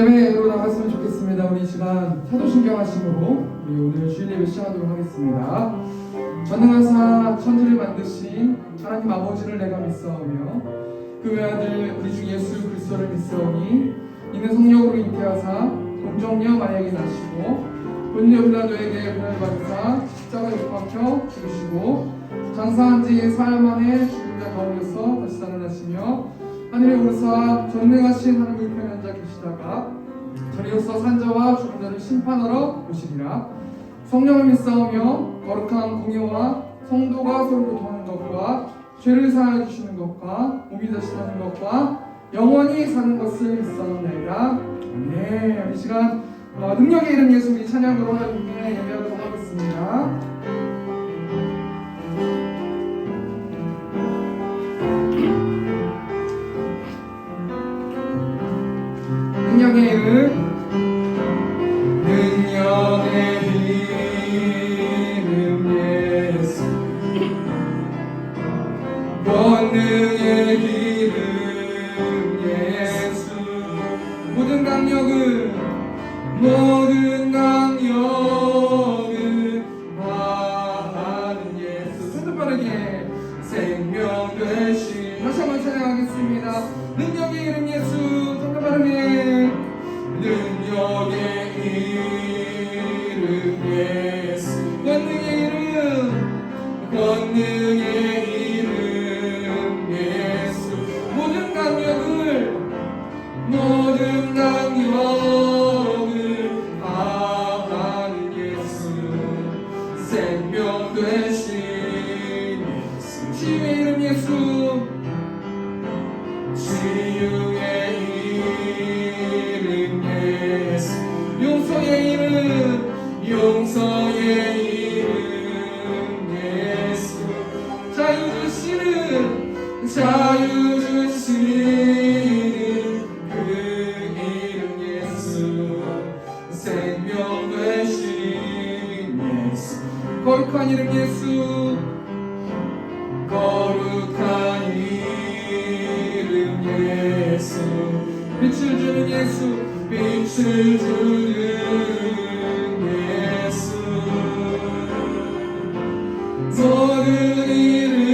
예배로 나갔으면 좋겠습니다. 우리 시간 사도신경 하심으로 우리 오늘 주일 예배 시작하도록 하겠습니다. 전능하사 천지를 만드신 하나님 아버지를 내가 믿사오며 그 외아들 우리 주 예수 그리스도를 믿사오니 이는 성령으로 잉태하사 동정녀 마리아에게 나시고 본녀 빌라도에게 고난을 받으사 십자가에 못 박혀 죽으시고 장사한 지 사흘 만에 죽은 자 가운데서 다시 살아나시며 하늘에 오르사 전능하신 하나님 우편에 앉아 계시다가 저리로서 산자와 죽은 자를 심판하러 오시리라. 성령을 믿사오며 거룩한 공의와 성도가 서로 교통하는 것과 죄를 사하여 주시는 것과 몸이 다시 사는 것과 영원히 사는 것을 믿사옵나이다. 아멘. 이 시간 능력의 이름 예수 우리 찬양으로 하나님께 예배하도록 하겠습니다. 능력의 이름 예수 권능의 이름 예수 모든 강력은 다하는 예수 손도 빠르게 생명 되신 다시 한번 찬양하겠습니다. 능력의 이름 예수 손도 빠르게 능력의 이름 예수 권능의 이름 예수 모든 강력을 다하는 예수 생명 되신 예수 치유의 이름 예수 치유의 이름 예수 용서의 이름 예수 자유 주시는 그 이름 예수 생명 되신 예수 거룩한 이름 예수 거룩한 이름 예수 빛을 주는 예수 빛을 주는 예수 모든 이름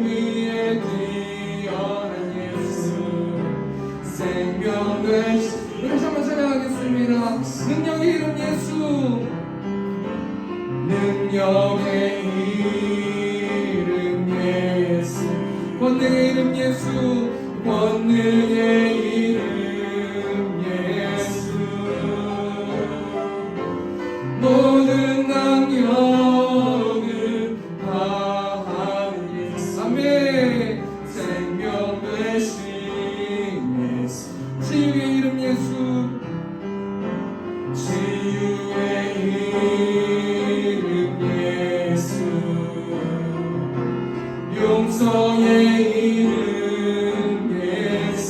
위에 뛰어난 예수 생명 되신 다시 한번 찬양하겠습니다. 능력의 이름 예수 능력의 이름 예수 권능의 이름 예수 권능의 이름 예수 모든 능력을 다하는 예수 아멘 생명 되신 예수 치유의 이름 예수 치유의 이름 예수 용서의 이름 예수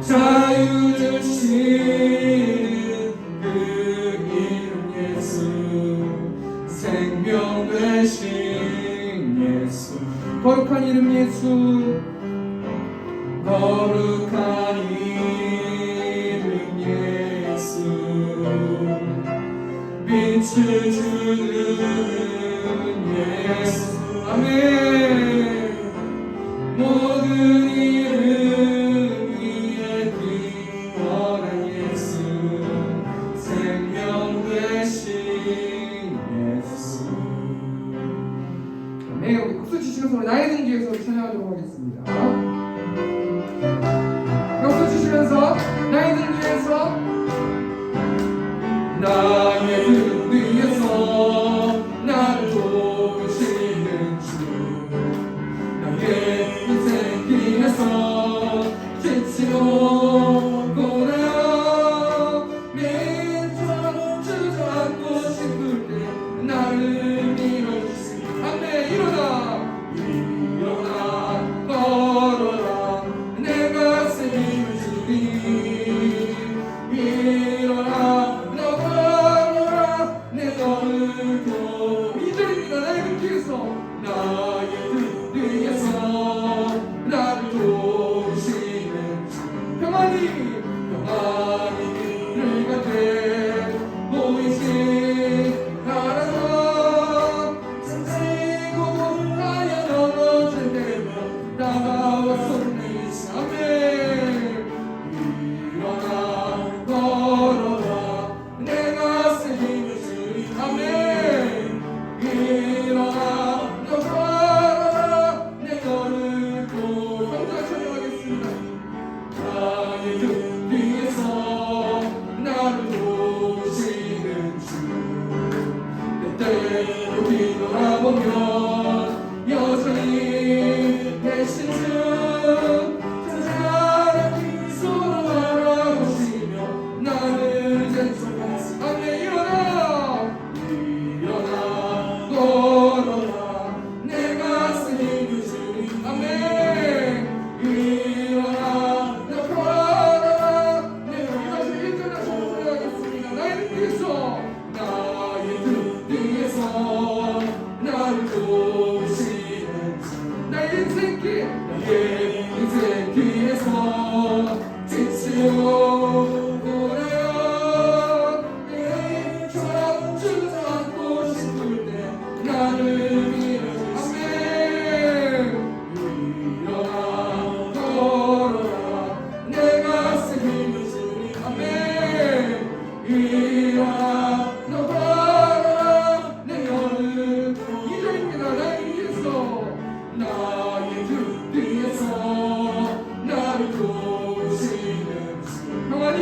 자유 주시는 그 이름 예수 생명 되신 예수 거룩한 이름 예수 거룩한 이름 예수 빛을 주는 예수 아멘 모든 이름 위에 뛰어난 예수 생명 되신 예수 아멘. 우리 박수 치시면서 나의 능지에서 찬양하도록 하겠습니다. 박수 치시면서 나의 능지에서 나의 등 위에서 나를 도우시는 주 나의 인생 길에서 지치 오고나 매일처럼 주저앉고 싶을 때 나를 밀어주시니 아멘. 일어나 걸어라 내 가슴 힘을 주니 일어나 너가 계신 주 찾아라 서로 바라보시며 나를 재촉하시 아멘 일어나 걸어라 내 가슴이 주님 아멘 일어나 너 걸어라 내 다시 1절 다시 하겠습니다 나의 등 뒤에서 나를 도우시는 나의 인생 뒤에서 지치고 돌아요 내처럼 주저앉고 싶을 때 나를 밀어주시 아멘 일어나 걸어라 내 가슴이 주님 아멘 일어나 너 걸어라 내 너를 이절입니다 나의 등 뒤에서 나를 도우시는 평안히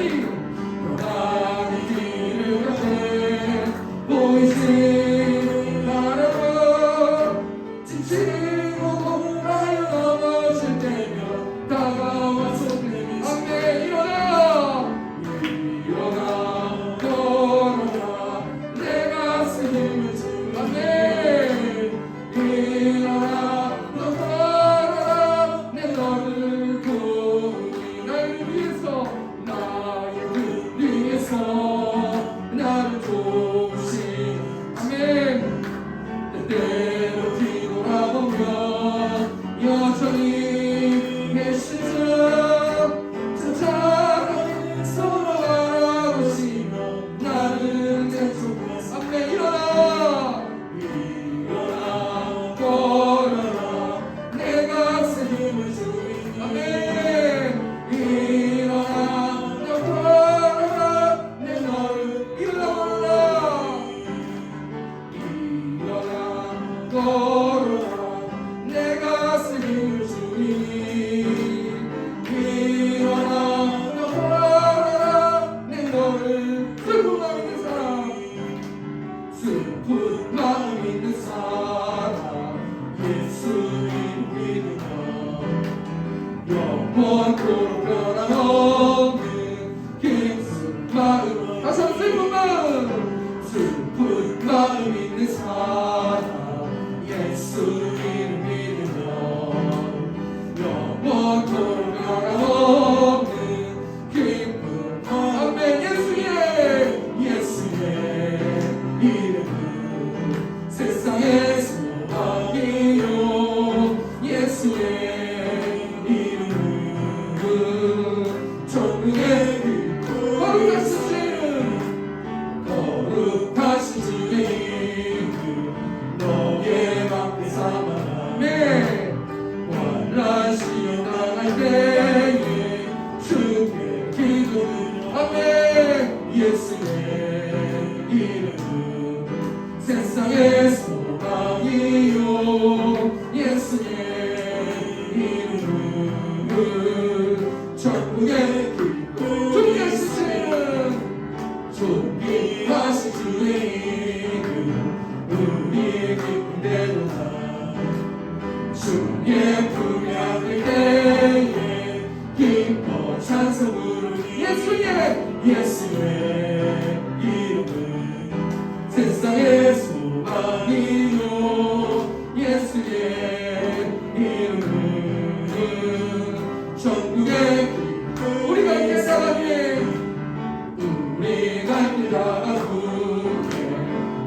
길을 가네 보이지 말아요 지치고 돌아요 넘어질 때면 다가와서 아멘 일어나 걸어라 내 가슴을 주님 아멘 일어나 너 걸어라 내 너를 도우니 나를 위해서 나를 도우시 아멘 때때로 뒤돌아보면 여전히 계신 주 찾아가 서로 바라보시며 나를 재촉하시 아멘 일어나 걸어라 내 가슴을 주님 아멘 일어나 너 걸어라 내 너를 일어나 걸어라 내 가슴을 주님 일어나 너 걸어라 내 너를 슬픈 마음 있는 사람 예수 믿으며 영원토록 변함없는 깊은 마음 다시 한번 슬픈 마음 있는 사람 예수 믿으며 영원토록 변함없는 깊은 아멘 예수의 이름은 세상의 소망이요 예수의 이름은 천국의 길 거룩하신 주의 이름 너의 방패 삼아라 환난 시험 당할 때에 주께 기도드려 아멘 예수의 이름은 세상의 소망이요 예수의 이름은 천국의 길 존귀하신 주의 이름 우리의 기쁨 되도다 주의 품에 안길 때에 기뻐 찬송 부르니 예수의 이름은 세상의 소망이요 예수의 이름은 천국의 길 우리가 함께 나가기에 우리가 함께 나가구에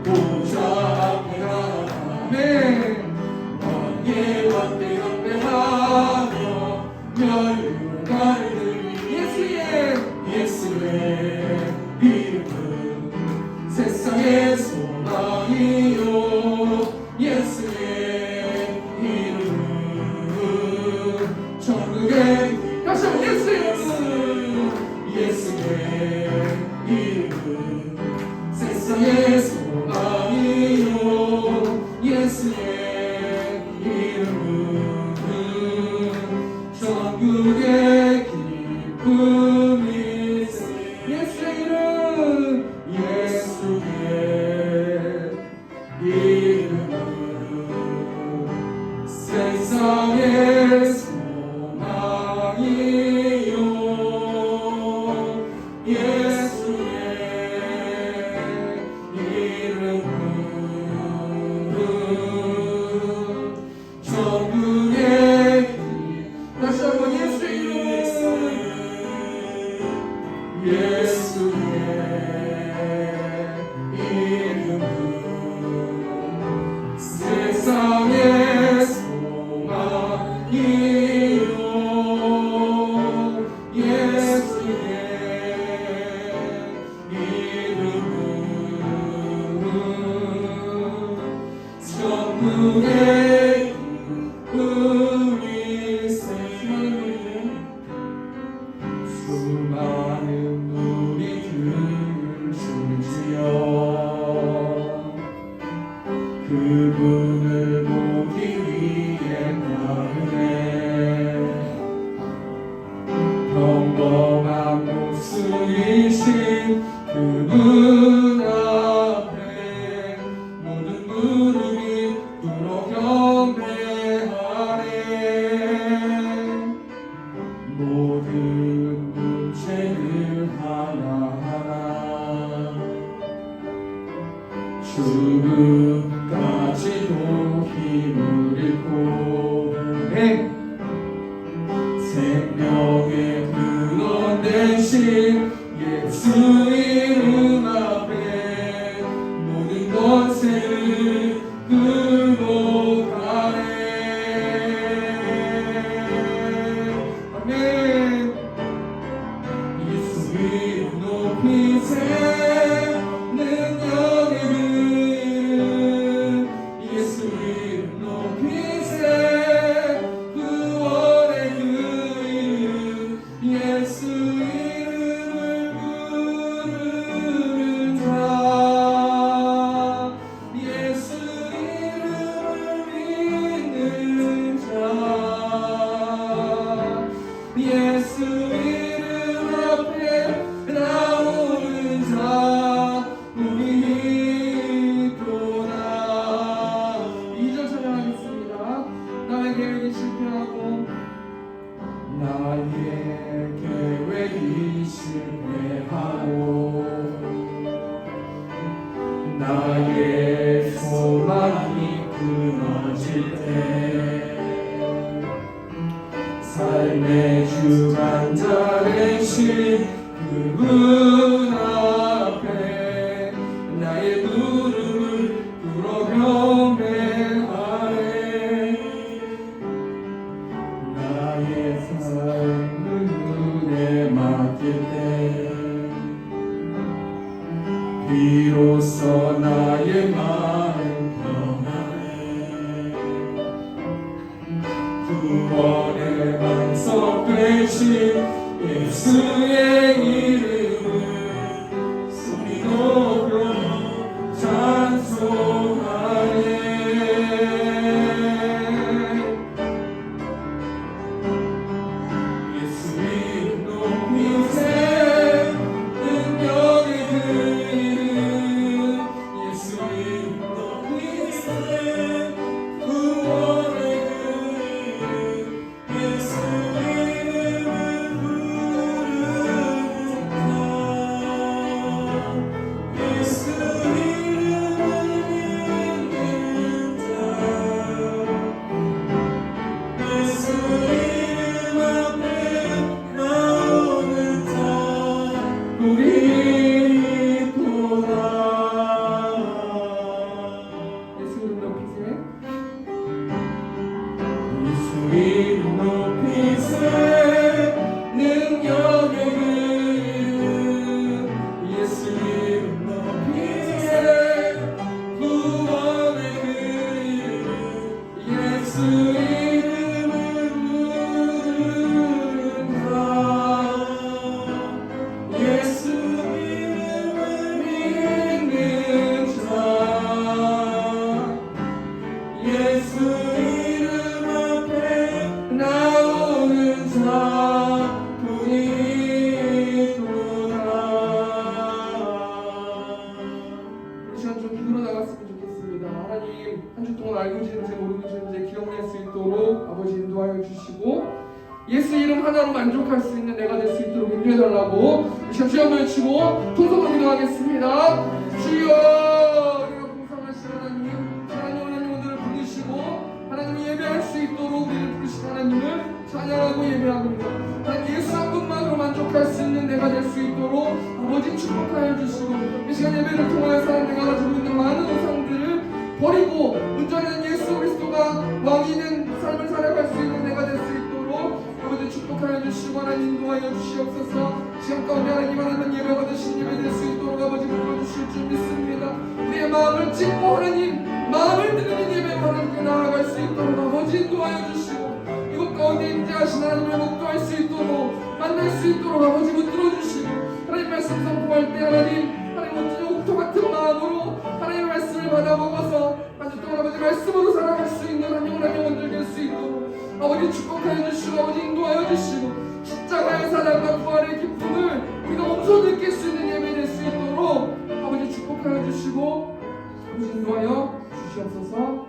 보좌 앞에 나가라 아멘 왕의 왕대 경배하며 멸류관을 들리 예수의 이름은 세상의 소망이요 예수의 이름은 천국의 다시 한번 예수의 이름은 세상의 소망이요 예수의 이름은 천국의 기쁨이 예수의 이름 예수의 이름은 세상의 소망이요 예수의 이름은 천국의 길 다시 한번 예수 이름 예수의 이름은 세상의 소망이요 예수의 이름은 천국의 우리 수많은 우리들 주여 그분을 보기 위해 나르네 평범한 모습이신 그분 앞에 모든 무릎이 꿇어 경배하네 모든 문제를 하나하나 죽음까지도 힘을 잃고 생명의 근원 대신 예수 이름 앞에 모든 것을 굴복하네 아멘 예수 이름 높이세 능력의 그 이름 예수 이름 높이세 구원의 그 이름 예수 이름을 부르는 자 예수 이름을 믿는 자 예수 이름 앞에 나오는 자 우리 또다 2절 찬양하겠습니다. 나의 계획이 실패하고 나의 계획이 실패하고 나의 소망이 끊어질 때 삶의 주관자 되신 그분 앞에 나의 무릎을 꿇어 경배하네 나의 삶을 눈에 맡길 때 비로소 나의 마음 평안해 구원의 반석 되신 예수의 이름을 소리 높여 찬송하네 예수 이름 높이세 능력의 그 이름 예수 이름 높이세 구원의 그 이름 예수 이름을 부르는 자 예수 이름을 믿는 자 예수 이름 앞에 나오는 자 우리 또다 예수 이름 높이세 예수 이름 높이세 능력의 그 이름 예수 이름 높이세 구원의 그 이름 예수 이름을 부르는 자 예수 이름을 믿는 자 예수 이름 앞에 나오는 자 우리 또다 이 시간 좀 기도로 나갔으면 좋겠습니다. 하나님 한 주 동안 알고 지는지 모르고 지는지 기억낼 수 있도록 아버지 인도하시옵소서. 예수 이름 하나로 만족할 수 있는 내가 될 수 있도록 인도해달라고 주여 한번 외치고 통성으로 기도하겠습니다. 주여, 우리가 공성하신 하나님, 하나님 오늘을 부르시고 하나님 예배할 수 있도록 우리를 부르신 하나님을 찬양하고 예배합니다. 하나님 예수 한 분만으로 만족할 수 있는 내가 될 수 있도록 아버지 축복하여 주시고 이 시간 예배를 통하여서 내가 가지고 있는 많은 우상들을 버리고 온전한 예수 그리스도가 왕이 된 삶을 살아갈 수 있는 내가 될 수 있도록 아버지 축복하여 주시고 하나님 인도하여 주시옵소서. 시간 가운데 하나님 예배 받으신 예배 될 수 있도록 아버지 불러주실 줄 믿습니다. 우리의 마음을 찢고 하나님 마음을 드리는 예배 하나님께 나아갈 수 있도록 아버지 인도하여 주시고 이곳 가운데 임재하신 하나님을 목도할 수 있도록 만날 수 있도록 아버지 붙들어 주시고 하나님 말씀 선포할 때 하나님 어찌 옥토 같은 마음으로 하나님의 말씀을 받아 먹어서 한 주 동안 아버지 말씀으로 살아갈 수 있는 한 영혼들 될 수 있도록 아버지 축복하여 주시고 아버지 인도하여 주시고 십자가의 사랑과 부활의 기쁨을 우리가 몸소 느낄 수 있는 예배 될 수 있도록 아버지 축복하여 주시고 아버지 인도하여 주시옵소서.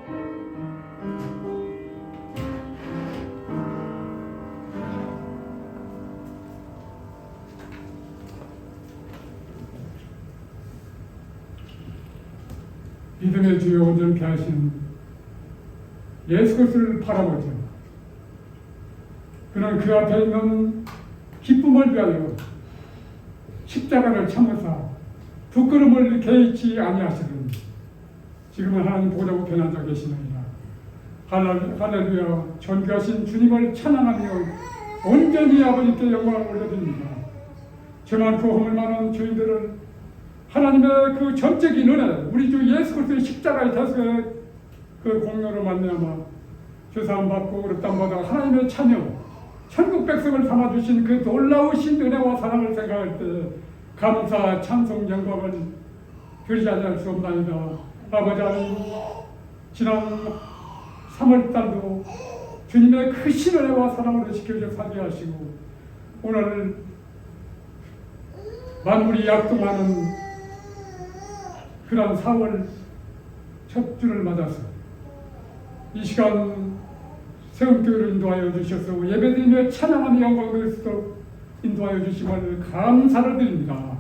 믿음의 주요 온전케 하신 예수 그리스도를 바라보죠. 그는 그 앞에 있는 기쁨을 위하여 십자가를 참으사 부끄러움을 개의치 아니하시더니 지금은 하나님 보좌 우편에 앉아 계시느니라. 할렐루야. 존귀하신 주님을 찬양하며 온전히 아버지께 영광을 올려드립니다. 죄 많고 허물 많은 죄인들을 하나님의 그 전적인 은혜, 우리 주 예수 그리스도의 십자가의 대속의 그 공로로 말미암아 죄사함 받고 의롭다함 받아 하나님의 자녀, 천국 백성을 삼아주신 그 놀라우신 은혜와 사랑을 생각할 때 감사, 찬송, 영광을 드리지 않을 수 없나이다. 아버지 하나님, 지난 3월달도 주님의 크신 은혜와 사랑으로 지켜주셔 살게 하시고 오늘 만물이 약동하는 그런 4월 첫 주를 맞아서 이 시간 세움교회를 인도하여 주셔서 예배드리며 찬양하며 영광을 드리도록 인도하여 주심을 감사를 드립니다.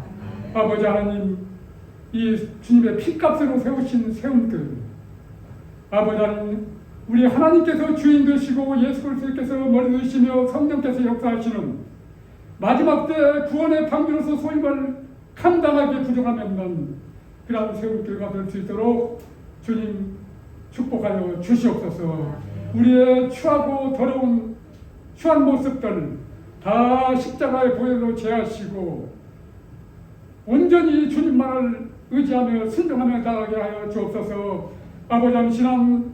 아버지 하나님, 이 주님의 피값으로 세우신 세움교회, 아버지 하나님, 우리 하나님께서 주인 되시고 예수 그리스도께서 머리 되시며 성령께서 역사하시는 마지막 때 구원의 방주로서 소임을 감당하기에 부족함이 없는 그런 세움교회가 될 수 있도록 주님 축복하여 주시옵소서. 우리의 추하고 더러운 추한 모습들 다 십자가의 보혈로 제하시고 온전히 주님만을 의지하며 순종하며 나아가게 하여 주옵소서. 아버지 하나님, 지난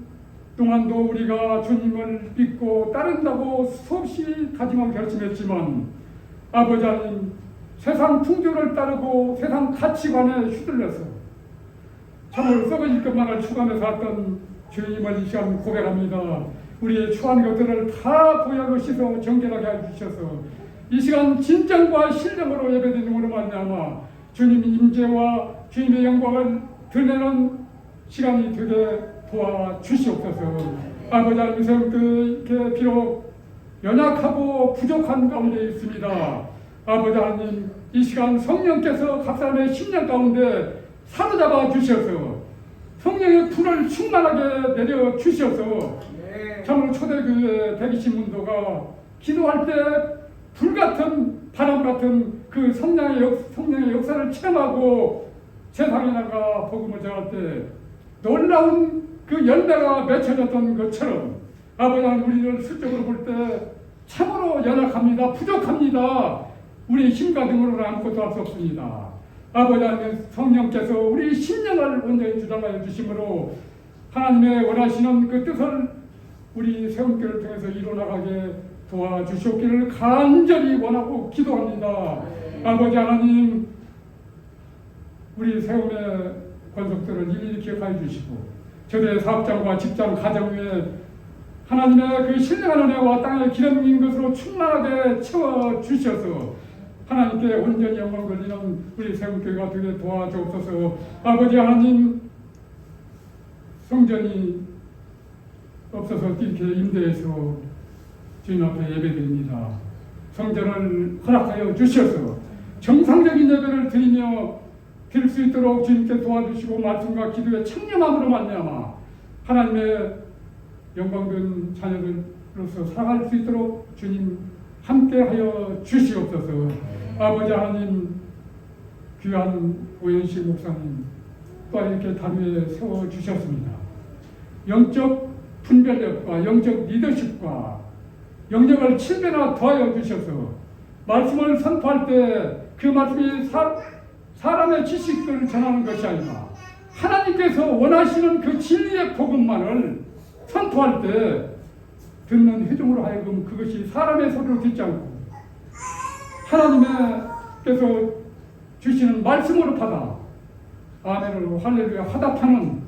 동안도 우리가 주님을 믿고 따른다고 수없이 다짐하고 결심했지만 아버지 하나님, 세상 풍조를 따르고 세상 가치관에 휘둘려서 참으로 썩어질 것만을 추구하며 살았던 주님을 이 시간 고백합니다. 우리의 추한 것들을 다 보혈로 씻어 정결하게 해주셔서 이 시간 진정과 신령으로 예배드림으로 말미암아 주님 임재와 주님의 영광을 드러내는 시간이 되게 도와주시옵소서. 아버지 하나님, 세움교회 비록 연약하고 부족한 가운데 있습니다. 아버지 하나님, 이 시간 성령께서 각 사람의 심령 가운데 사로잡아 주셔서 성령의 불을 충만하게 내려 주셔서 참으로 초대교회 대기신문도가 기도할 때 불같은 바람 같은 그 성령의 역사를 체험하고 세상에 나가 복음을 전할 때 놀라운 그 열매가 맺혀졌던 것처럼 아버지 하나님, 우리를 수적으로 볼 때 참으로 연약합니다. 부족합니다. 우리의 힘과 능력으로 아무것도 할 수 없습니다. 아버지 하나님, 성령께서 우리 심령을 온전히 주장하여 주심으로 하나님의 원하시는 그 뜻을 우리 세움교회를 통해서 이루어나가게 도와주시옵기를 간절히 원하고 기도합니다. 아버지 하나님, 우리 세움의 권속들을 일일이 기억하여 주시고 저들의 사업장과 직장, 가정 위에 하나님의 그 신령한 은혜와 땅의 기름인 것으로 충만하게 채워주셔서 하나님께 온전히 영광 돌리는 우리 세움교회가 되게 도와주옵소서. 아버지 하나님, 성전이 없어서 이렇게 임대해서 주님 앞에 예배드립니다. 성전을 허락하여 주셔서 정상적인 예배를 드릴 수 있도록 주님께 도와주시고 말씀과 기도의 청렴함으로 말미암아 하나님의 영광된 자녀들로서 살아갈 수 있도록 주님 함께하여 주시옵소서. 아버지 하나님, 귀한 오현식 목사님 또한 이렇게 단위에 세워주셨습니다. 영적 분별력과 영적 리더십과 영역을 7배나 더하여 주셔서 말씀을 선포할 때 그 말씀이 사람의 지식들을 전하는 것이 아니라 하나님께서 원하시는 그 진리의 복음만을 선포할 때 듣는 회중으로 하여금 그것이 사람의 소리로 듣지 않고 하나님께서 주시는 말씀으로 받아 아멘으로 할렐루야 화답하는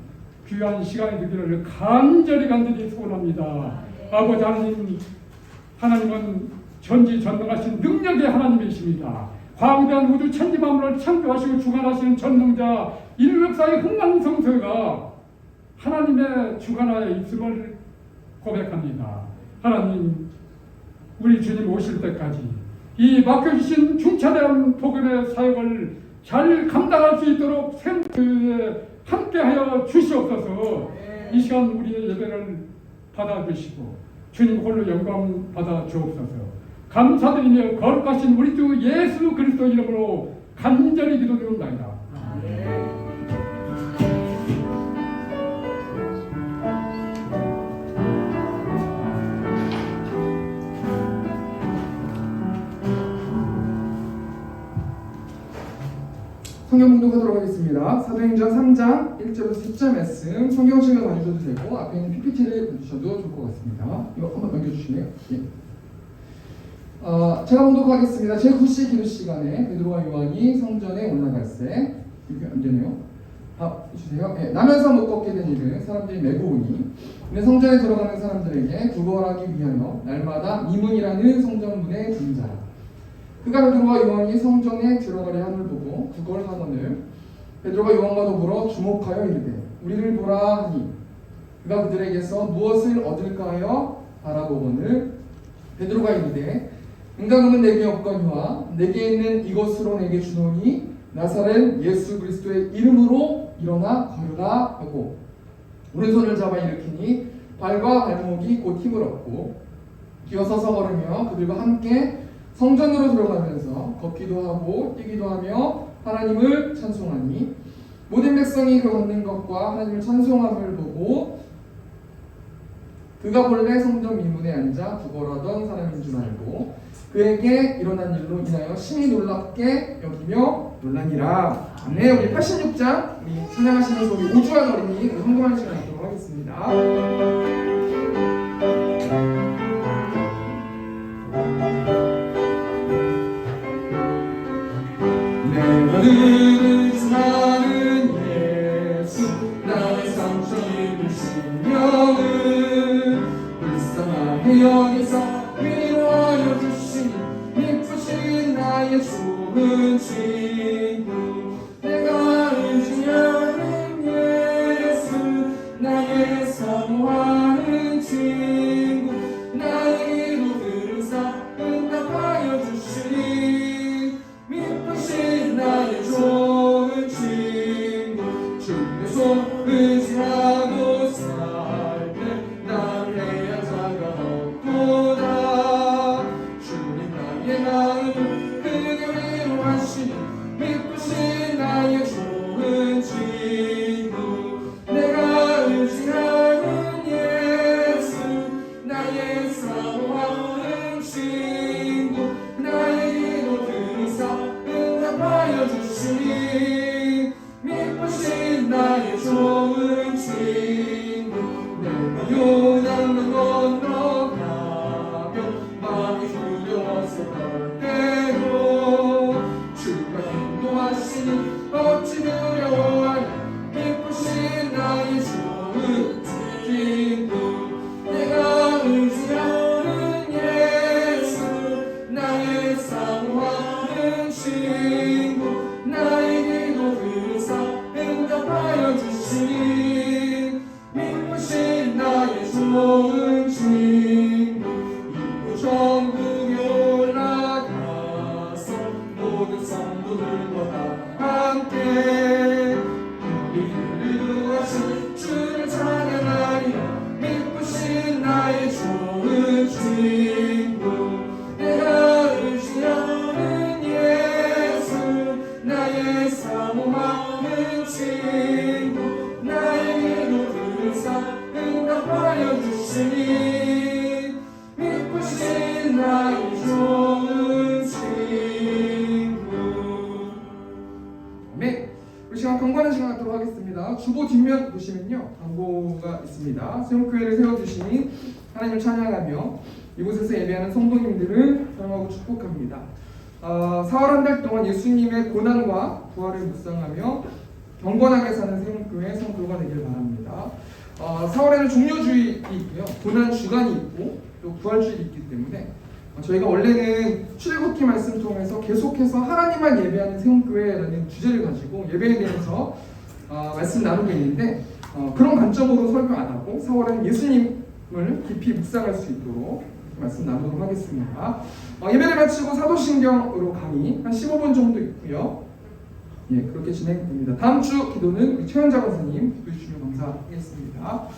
귀한 시간이 되기를 간절히 소원합니다. 아버지 하나님은 전지전능하신 능력의 하나님이십니다. 광대한 우주 천지만물을 창조하시고 주관하시는 전능자 인류 역사의 흥망성쇠가 하나님의 주관하에 있음을 고백합니다. 하나님, 우리 주님 오실 때까지 이 맡겨주신 중차대한 복음의 사역을 잘 감당할 수 있도록 생교회에 함께하여 주시옵소서. 이 시간 우리의 예배를 받아주시고 주님 홀로 영광 받아 주옵소서. 감사드리며 거룩하신 우리 주 예수 그리스도 이름으로 간절히 기도드립니다. 성경 봉독하도록 하겠습니다. 사도행전 3장 1절에서 10절 말씀 성경책을 봐주셔도 되고 앞에 있는 PPT를 봐주셔도 좋을 것 같습니다. 이거 한번 넘겨주시네요. 예. 제가 봉독하겠습니다. 제9시 기도 시간에 베드로와 요한이 성전에 올라갈 때 이렇게 안 되네요. 주세요. 예. 나면서 못 걷게 된 일을 사람들이 메고 오니 근데 성전에 들어가는 사람들에게 구걸하기 위하여 날마다 미문이라는 성전문에 등자라. 그가 베드로와 요한이 성전에 들어가려 함을 보고 구걸하거늘 베드로가 요한과 더불어 주목하여 이르되 우리를 보라 하니 그가 그들에게서 무엇을 얻을까 하여 바라보거늘 베드로가 이르되 응당금은 내게 없거니와 내게 있는 이것으로 내게 주노니 나사렛 예수 그리스도의 이름으로 일어나 걸으라 하고 오른손을 잡아 일으키니 발과 발목이 곧 힘을 얻고 기어서서 걸으며 그들과 함께 성전으로 들어가면서 걷기도 하고 뛰기도 하며 하나님을 찬송하니 모든 백성이 그 걷는 것과 하나님을 찬송함을 보고 그가 본래 성전 미문에 앉아 구걸하던 사람인 줄 알고 그에게 일어난 일로 인하여 심히 놀랍게 여기며 놀라니라. 네, 우리 86장 우리 찬양하시는 소리 오주환 어린이 헌금하는 시간 갖도록 하겠습니다. 너를 사는 예수 나의 상처 입으신 영은 불쌍하게 여기서 위로하여 주시니 미쁘신 나의 좋은 친구 내가 의지하는 예수 나의 사모하는 친구 나의 기도 들으사 응답하여 주시니 미쁘신 나의 좋은 친구 주의 손 의지하고 살 때 난 해야 자가 없도다 주님 나의 마음을 크게 위로하시니 미쁘신 나의 좋은 친구 내가 의지하는 예수 나의 사모하는 친구 나의 기도 들으사 응답하여 주시니 미쁘신 나의 좋은 친구 내가 요단강 건너가며 마음이 두려워서 갈 때도 주가 인도하시니 어찌 두려워하냐 미쁘신 나의 좋은 친구 내가 의지하는 예수 나의 사모하는 친구 나의 기도 들으사 응답하여 주시니 미쁘신 나의 좋은 없으니 이쁘신 나의 좋은 친구. 네, 우리 시간 경건한 시간 갖도록 하겠습니다. 주보 뒷면 보시면요 광고가 있습니다. 세움교회를 세워주시니 하나님을 찬양하며 이곳에서 예배하는 성도님들을 사랑하고 축복합니다. 4월 한 달 동안 예수님의 고난과 부활을 묵상하며 경건하게 사는 세움교회 성도가 되길 바랍니다. 4월에는 종료주일이 있고요, 고난 주간이 있고 또 부활주일이 있기 때문에 저희가 원래는 출애굽기 말씀 통해서 계속해서 하나님만 예배하는 세움교회라는 주제를 가지고 예배에 대해서 말씀 나누고 있는데 그런 관점으로 설교 안 하고 4월에는 예수님을 깊이 묵상할 수 있도록 말씀 나누도록 하겠습니다. 예배를 마치고 사도신경으로 강의 한 15분 정도 있고요. 예, 그렇게 진행됩니다. 다음 주 기도는 우리 최현자 권사님 기도해 주시면 감사하겠습니다.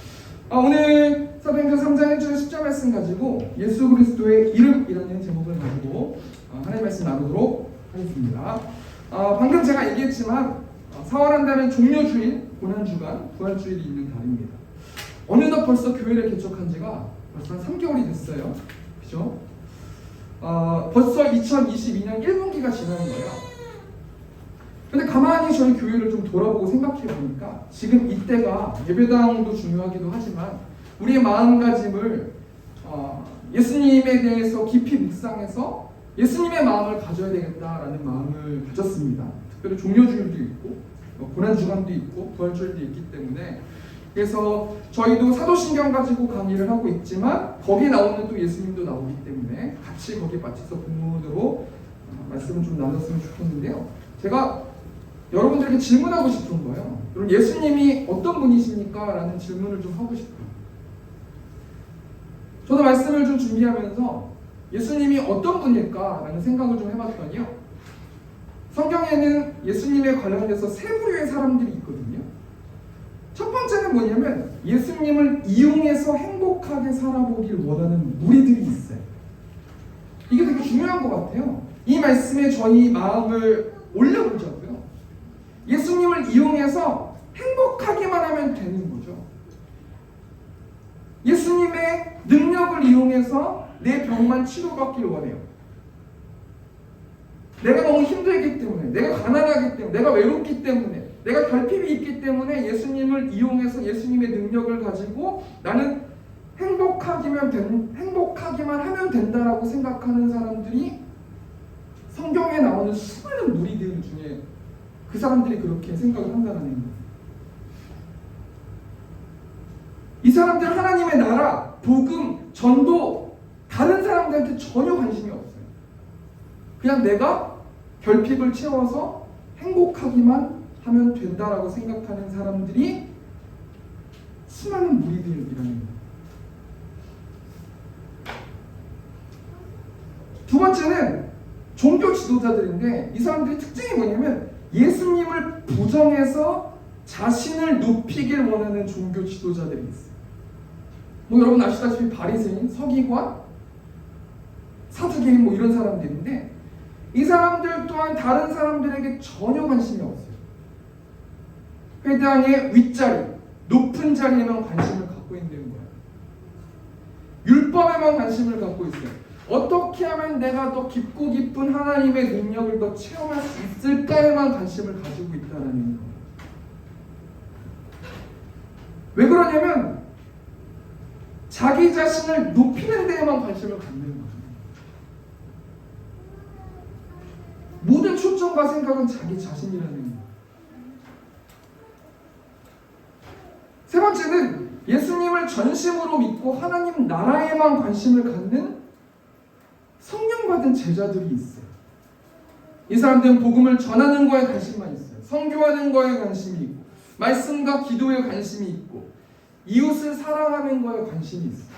오늘 사도행전 3장 1절 10절 말씀 가지고 예수 그리스도의 이름이라는 제목을 가지고 하나님 말씀 나누도록 하겠습니다. 방금 제가 얘기했지만 4월 한 달은 종료주일, 고난주간, 부활주일이 있는 달입니다. 어느덧 벌써 교회를 개척한 지가 벌써 한 3개월이 됐어요. 그죠? 벌써 2022년 1분기가 지나는 거예요. 근데 가만히 저희 교회를 좀 돌아보고 생각해 보니까 지금 이때가 예배당도 중요하기도 하지만 우리의 마음가짐을 예수님에 대해서 깊이 묵상해서 예수님의 마음을 가져야 되겠다라는 마음을 가졌습니다. 특별히 종료주일도 있고 고난주간도 있고 부활주일도 있기 때문에 그래서 저희도 사도신경 가지고 강의를 하고 있지만 거기에 나오는 또 예수님도 나오기 때문에 같이 거기에 맞춰서 본문으로 말씀을 좀 나눴으면 좋겠는데요. 제가 여러분들에게 질문하고 싶은 거예요. 여러분 예수님이 어떤 분이십니까? 라는 질문을 좀 하고 싶어요. 저도 말씀을 좀 준비하면서 예수님이 어떤 분일까? 라는 생각을 좀 해봤더니요. 성경에는 예수님에 관련해서 세 부류의 사람들이 있거든요. 첫 번째는 뭐냐면 예수님을 이용해서 행복하게 살아보길 원하는 무리들이 있어요. 이게 되게 중요한 것 같아요. 이 말씀에 저희 마음을 올려보자고요. 예수님을 이용해서 행복하기만 하면 되는 거죠. 예수님의 능력을 이용해서 내 병만 치료받길 원해요. 내가 너무 힘들기 때문에, 내가 가난하기 때문에, 내가 외롭기 때문에, 내가 결핍이 있기 때문에 예수님을 이용해서 예수님의 능력을 가지고 나는 행복하기만 하면 된다라고 생각하는 사람들이 성경에 나오는 수많은 무리들 중에 그 사람들이 그렇게 생각을 한다는 거예요. 이 사람들 하나님의 나라, 복음, 전도 다른 사람들한테 전혀 관심이 없어요. 그냥 내가 결핍을 채워서 행복하기만 하면 된다라고 생각하는 사람들이 수많은 무리들이라는 거예요. 두 번째는 종교 지도자들인데 이 사람들의 특징이 뭐냐면 예수님을 부정해서 자신을 높이길 원하는 종교 지도자들이 있어요. 뭐 여러분 아시다시피 바리새인, 서기관, 사두개인 뭐 이런 사람들인데 이 사람들 또한 다른 사람들에게 전혀 관심이 없어요. 회당의 윗자리, 높은 자리에만 관심을 갖고 있는 거예요. 율법에만 관심을 갖고 있어요. 어떻게 하면 내가 더 깊고 깊은 하나님의 능력을 더 체험할 수 있을까에만 관심을 가지고 있다는 거예요. 왜 그러냐면 자기 자신을 높이는 데에만 관심을 갖는 거예요. 모든 초점과 생각은 자기 자신이라는 거예요. 세 번째는 예수님을 전심으로 믿고 하나님 나라에만 관심을 갖는 성령 받은 제자들이 있어요. 이 사람들은 복음을 전하는 거에 관심만 있어요. 선교하는 거에 관심이 있고 말씀과 기도에 관심이 있고 이웃을 사랑하는 거에 관심이 있어요.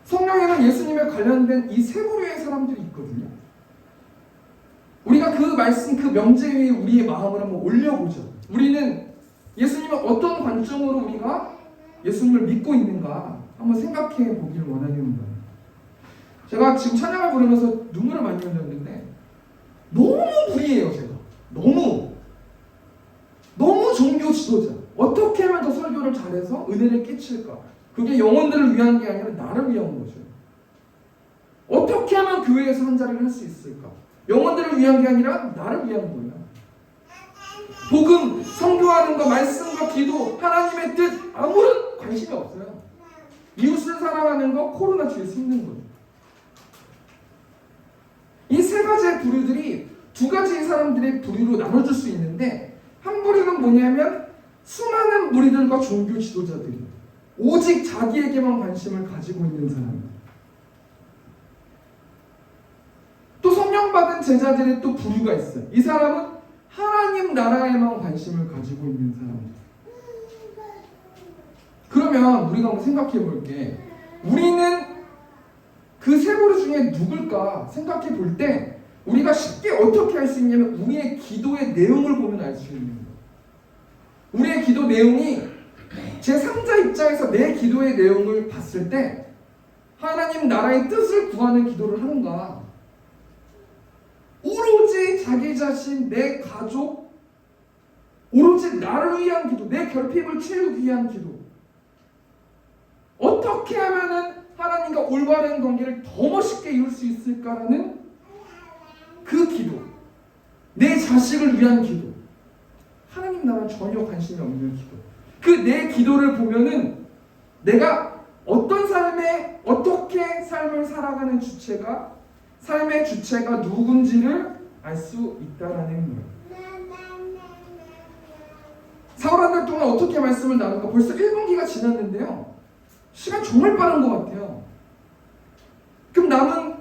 성경에는 예수님에 관련된 이 세 부류의 사람들이 있거든요. 우리가 그 말씀, 그 명제 위에 우리의 마음을 한번 올려보죠. 우리는 예수님을 어떤 관점으로 우리가 예수님을 믿고 있는가 한번 생각해 보길 원하는 거예요. 제가 지금 찬양을 부르면서 눈물을 많이 흘렸는데 너무 불이에요. 제가 너무 종교 지도자, 어떻게 하면 더 설교를 잘해서 은혜를 끼칠까? 그게 영혼들을 위한 게 아니라 나를 위한 거죠. 어떻게 하면 교회에서 한 자리를 할 수 있을까? 영혼들을 위한 게 아니라 나를 위한 거예요. 복음, 선교하는 거, 말씀과 기도, 하나님의 뜻 아무런 관심이 없어요. 이웃을 사랑하는 거, 코로나 뒤에 숨는 거예요. 이 세 가지의 부류들이 두 가지의 사람들의 부류로 나눠줄 수 있는데, 한 부류는 뭐냐면 수많은 무리들과 종교 지도자들이 오직 자기에게만 관심을 가지고 있는 사람입니다. 또 성령 받은 제자들의 또 부류가 있어요. 이 사람은 하나님 나라에만 관심을 가지고 있는 사람입니다. 그러면 우리가 한번 생각해 볼게. 우리는 그 세 부류 중에 누굴까 생각해 볼 때 우리가 쉽게 어떻게 할 수 있냐면 우리의 기도의 내용을 보면 알 수 있는 거예요. 우리의 기도 내용이 제3자 입장에서 내 기도의 내용을 봤을 때 하나님 나라의 뜻을 구하는 기도를 하는가, 오로지 자기 자신, 내 가족, 오로지 나를 위한 기도, 내 결핍을 채우기 위한 기도, 어떻게 하면은 하나님과 올바른 관계를 더 멋있게 이룰 수 있을까라는 그 기도, 내 자식을 위한 기도, 하나님 나라는 전혀 관심이 없는 기도, 그 내 기도를 보면은 내가 어떤 삶에 어떻게 삶을 살아가는 주체가, 삶의 주체가 누군지를 알 수 있다라는 거예요. 4월 한 달 동안 어떻게 말씀을 나눌까? 벌써 1분기가 지났는데요. 시간 정말 빠른 것 같아요. 그럼 남은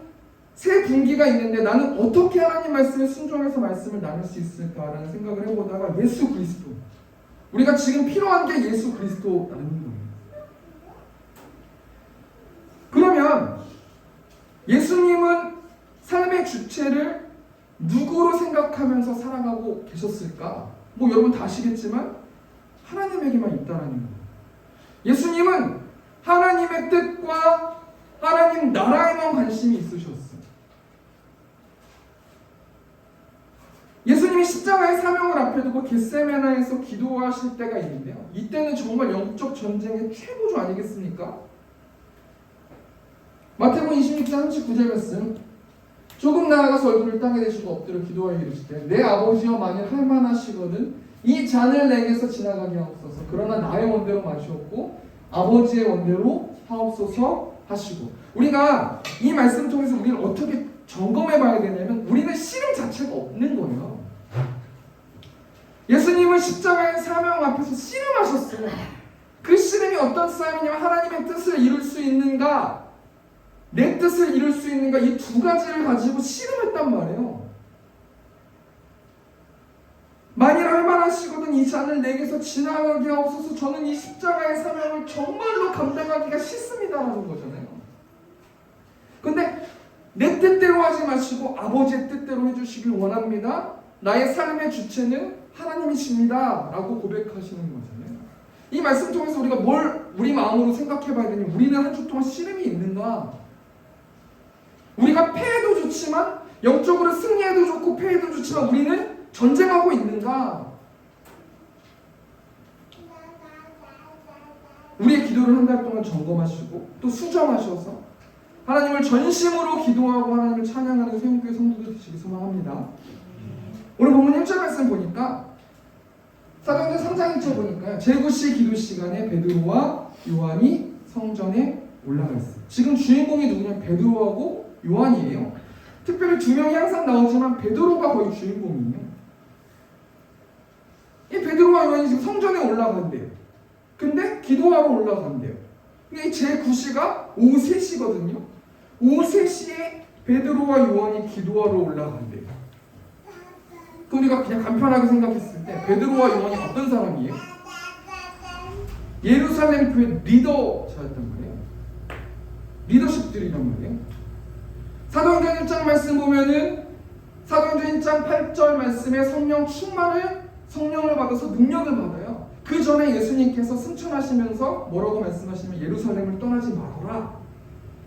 세 분기가 있는데 나는 어떻게 하나님 말씀에 순종해서 말씀을 나눌 수 있을까라는 생각을 해보다가 예수 그리스도, 우리가 지금 필요한 게 예수 그리스도라는 거예요. 그러면 예수님은 삶의 주체를 누구로 생각하면서 살아가고 계셨을까? 뭐 여러분 다 아시겠지만 하나님에게만 있다라는 거예요. 예수님은 하나님의 뜻과 하나님 나라에만 관심이 있으셨어요. 예수님이 십자가의 사명을 앞에 두고 겟세마네에서 기도하실 때가 있는데요. 이때는 정말 영적 전쟁의 최고조 아니겠습니까? 마태복음 26장 39절 말씀, 조금 나아가서 얼굴을 땅에 대시고 엎드려 기도하여 이르시되 내 아버지여 만일 할 만하시거든 이 잔을 내게서 지나가게 하옵소서. 그러나 나의 원대로 마시옵고 아버지의 원대로 하옵소서 하시고, 우리가 이 말씀 통해서 우리를 어떻게 점검해 봐야 되냐면 우리는 씨름 자체가 없는 거예요. 예수님은 십자가의 사명 앞에서 씨름하셨어요. 그 씨름이 어떤 싸움이냐면 하나님의 뜻을 이룰 수 있는가, 내 뜻을 이룰 수 있는가, 이 두 가지를 가지고 씨름했단 말이에요. 만일 할 만하시거든 이 잔을 내게서 지나가게 하옵소서. 저는 이 십자가의 사명을 정말로 감당하기가 싫습니다라는 거잖아요. 근데 내 뜻대로 하지 마시고 아버지의 뜻대로 해주시길 원합니다. 나의 삶의 주체는 하나님이십니다 라고 고백하시는 거잖아요. 이 말씀 통해서 우리가 뭘 우리 마음으로 생각해 봐야 되냐면 우리는 한 주 동안 씨름이 있는가? 우리가 패해도 좋지만 영적으로 승리해도 좋고 패해도 좋지만 우리는 전쟁하고 있는가? 우리의 기도를 한 달 동안 점검하시고 또 수정하셔서 하나님을 전심으로 기도하고 하나님을 찬양하는 세운교회 성도들 되시기 소망합니다. 오늘 본문 1절 말씀 보니까 사도행전 3장 1절 보니까요, 제9시 기도 시간에 베드로와 요한이 성전에 올라가 있어요. 지금 주인공이 누구냐면 베드로하고 요한이에요. 특별히 두 명이 항상 나오지만 베드로가 거의 주인공이에요. 이 베드로와 요한이 지금 성전에 올라간대요. 근데 기도하러 올라간대요. 근데 이 제9시가 오후 3시거든요. 오후 3시에 베드로와 요한이 기도하러 올라간대요. 그럼 우리가 그냥 간편하게 생각했을 때 베드로와 요한이 어떤 사람이에요? 예루살렘 교회 리더자였단 말이에요. 리더십들이란 말이에요. 사도행전 1장 말씀 보면은 사도행전 1장 8절 말씀에 성령을 받아서 능력을 받아요. 그 전에 예수님께서 승천하시면서 뭐라고 말씀하시면 예루살렘을 떠나지 말아라,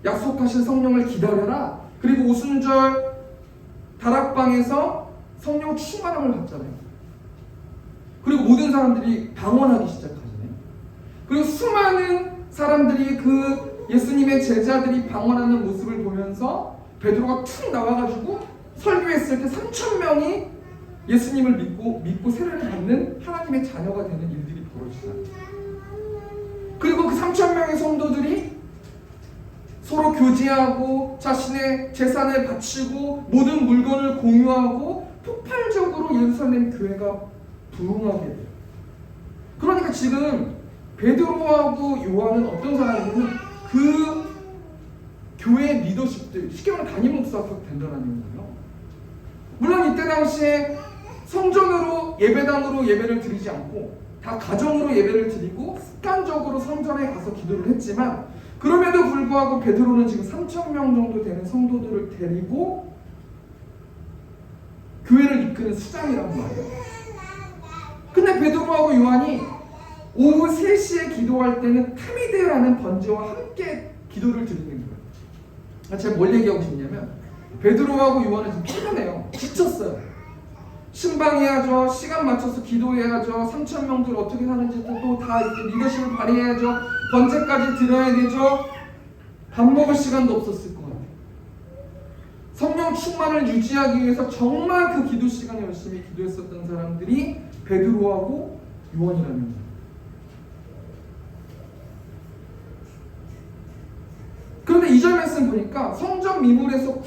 약속하신 성령을 기다려라. 그리고 오순절 다락방에서 성령 충만함을 받잖아요. 그리고 모든 사람들이 방언하기 시작하잖아요. 그리고 수많은 사람들이 그 예수님의 제자들이 방언하는 모습을 보면서 베드로가 툭 나와가지고 설교했을 때 3,000명이 예수님을 믿고 세례를 받는 하나님의 자녀가 되는 일들이 벌어지잖아요. 그리고 그 3,000명의 성도들이 서로 교제하고 자신의 재산을 바치고 모든 물건을 공유하고 폭발적으로 예루살렘 교회가 부흥하게 돼요. 그러니까 지금 베드로하고 요한은 어떤 사람이냐면 그 교회 리더십들, 쉽게 말하면 담임 목사가 된다는 거예요. 물론 이때 당시에 성전으로 예배당으로 예배를 드리지 않고 다 가정으로 예배를 드리고 습관적으로 성전에 가서 기도를 했지만, 그럼에도 불구하고 베드로는 지금 3,000명 정도 되는 성도들을 데리고 교회를 이끄는 수장이란 말이에요. 근데 베드로하고 요한이 오후 3시에 기도할 때는 타미데라는 번제와 함께 기도를 드리는 거예요. 제가 뭘 얘기하고 싶냐면 베드로하고 요한은 지금 피곤해요. 지쳤어요. 신방해야죠. 시간 맞춰서 기도해야죠. 3,000명들 어떻게 사는지 또 다 리더십을 발휘해야죠. 번제까지 드려야 되죠. 밥 먹을 시간도 없었을 것 같아요. 성령 충만을 유지하기 위해서 정말 그 기도 시간에 열심히 기도했었던 사람들이 베드로하고 요한이라는 거예요. 그런데 2절 말씀 보니까 성전 미문에서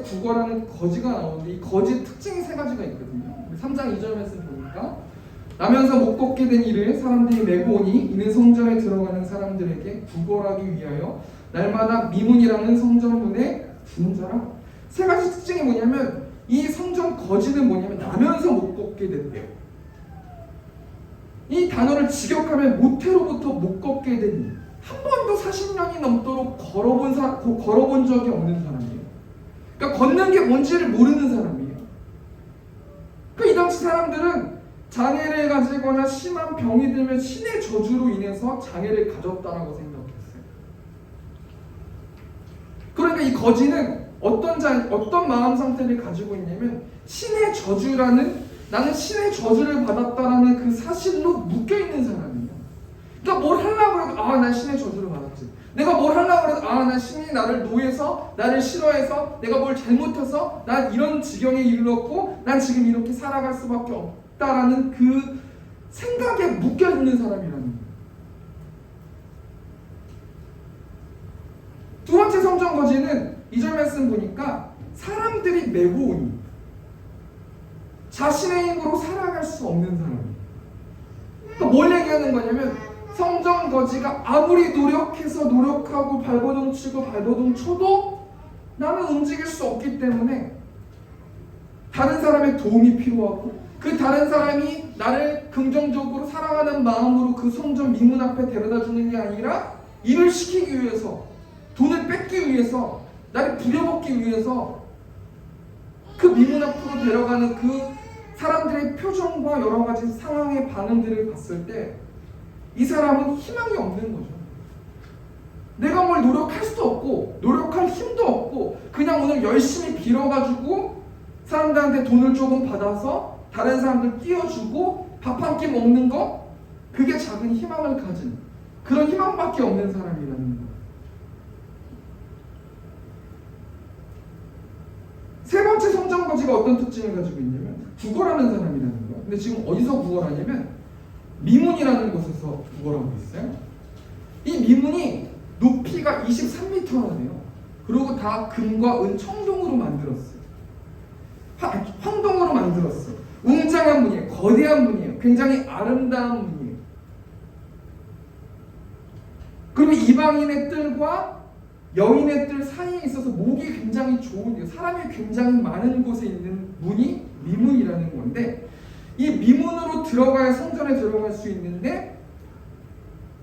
국어라는 거지가 나오는데 이 거지의 특징이 3가지가 있거든요. 3장 2절 말씀 보니까 나면서 못 걷게 된 이를 사람들이 메고 오니 이는 성전에 들어가는 사람들에게 구걸하기 위하여 날마다 미문이라는 성전문에 두는 자라. 3가지 특징이 뭐냐면 이 성전 거지는 뭐냐면 나면서 못 걷게 됐대요. 이 단어를 직역하면 모태로부터 못 걷게 된 일. 한 번도 40년이 넘도록 걸어본 적이 없는 사람이에요. 그러니까 걷는 게 뭔지를 모르는 사람이에요. 그러니까 이 당시 사람들은 장애를 가지거나 심한 병이 들면 신의 저주로 인해서 장애를 가졌다라고 생각했어요. 그러니까 이 거지는 어떤 마음 상태를 가지고 있냐면 신의 저주라는, 나는 신의 저주를 받았다라는 그 사실로 묶여있는 사람이에요. 그러니까 뭘 하려고 해도 난 신의 저주를 받았지. 내가 뭘 하려고 해도 난 신이 나를 노예서, 나를 싫어해서, 내가 뭘 잘못해서 난 이런 지경에 이르렀고 난 지금 이렇게 살아갈 수밖에 없다라는 그 생각에 묶여있는 사람이라는 거예요. 두 번째 성전 거지는 2절 말씀 보니까 사람들이 메고 오니 자신의 힘으로 살아갈 수 없는 사람이에요. 그러니까 뭘 얘기하는 거냐면 성전 거지가 아무리 노력하고 발버둥 치고 발버둥 쳐도 나는 움직일 수 없기 때문에 다른 사람의 도움이 필요하고 그 다른 사람이 나를 긍정적으로 사랑하는 마음으로 그 성전 미문 앞에 데려다 주는 게 아니라 일을 시키기 위해서, 돈을 뺏기 위해서, 나를 부려먹기 위해서 그 미문 앞으로 데려가는 그 사람들의 표정과 여러 가지 상황의 반응들을 봤을 때 이 사람은 희망이 없는 거죠. 내가 뭘 노력할 수도 없고 노력할 힘도 없고 그냥 오늘 열심히 빌어가지고 사람들한테 돈을 조금 받아서 다른 사람들 띄워주고 밥 한 끼 먹는 거, 그게 작은 희망을 가진 그런 희망밖에 없는 사람이라는 거예요. 세 번째 성전 거지가 어떤 특징을 가지고 있냐면 구걸하는 사람이라는 거예요. 근데 지금 어디서 구걸하냐면 미문이라는 곳에서 구걸하고 있어요. 이 미문이 높이가 23m나 돼요. 그리고 다 금과 은 청동으로 만들었어요. 황동으로 만들었어요. 웅장한 문이에요. 거대한 문이에요. 굉장히 아름다운 문이에요. 그리고 이방인의 뜰과 여인의 뜰 사이에 있어서 목이 굉장히 좋은, 사람이 굉장히 많은 곳에 있는 문이 미문이라는 건데, 이 미문으로 들어가야 성전에 들어갈 수 있는데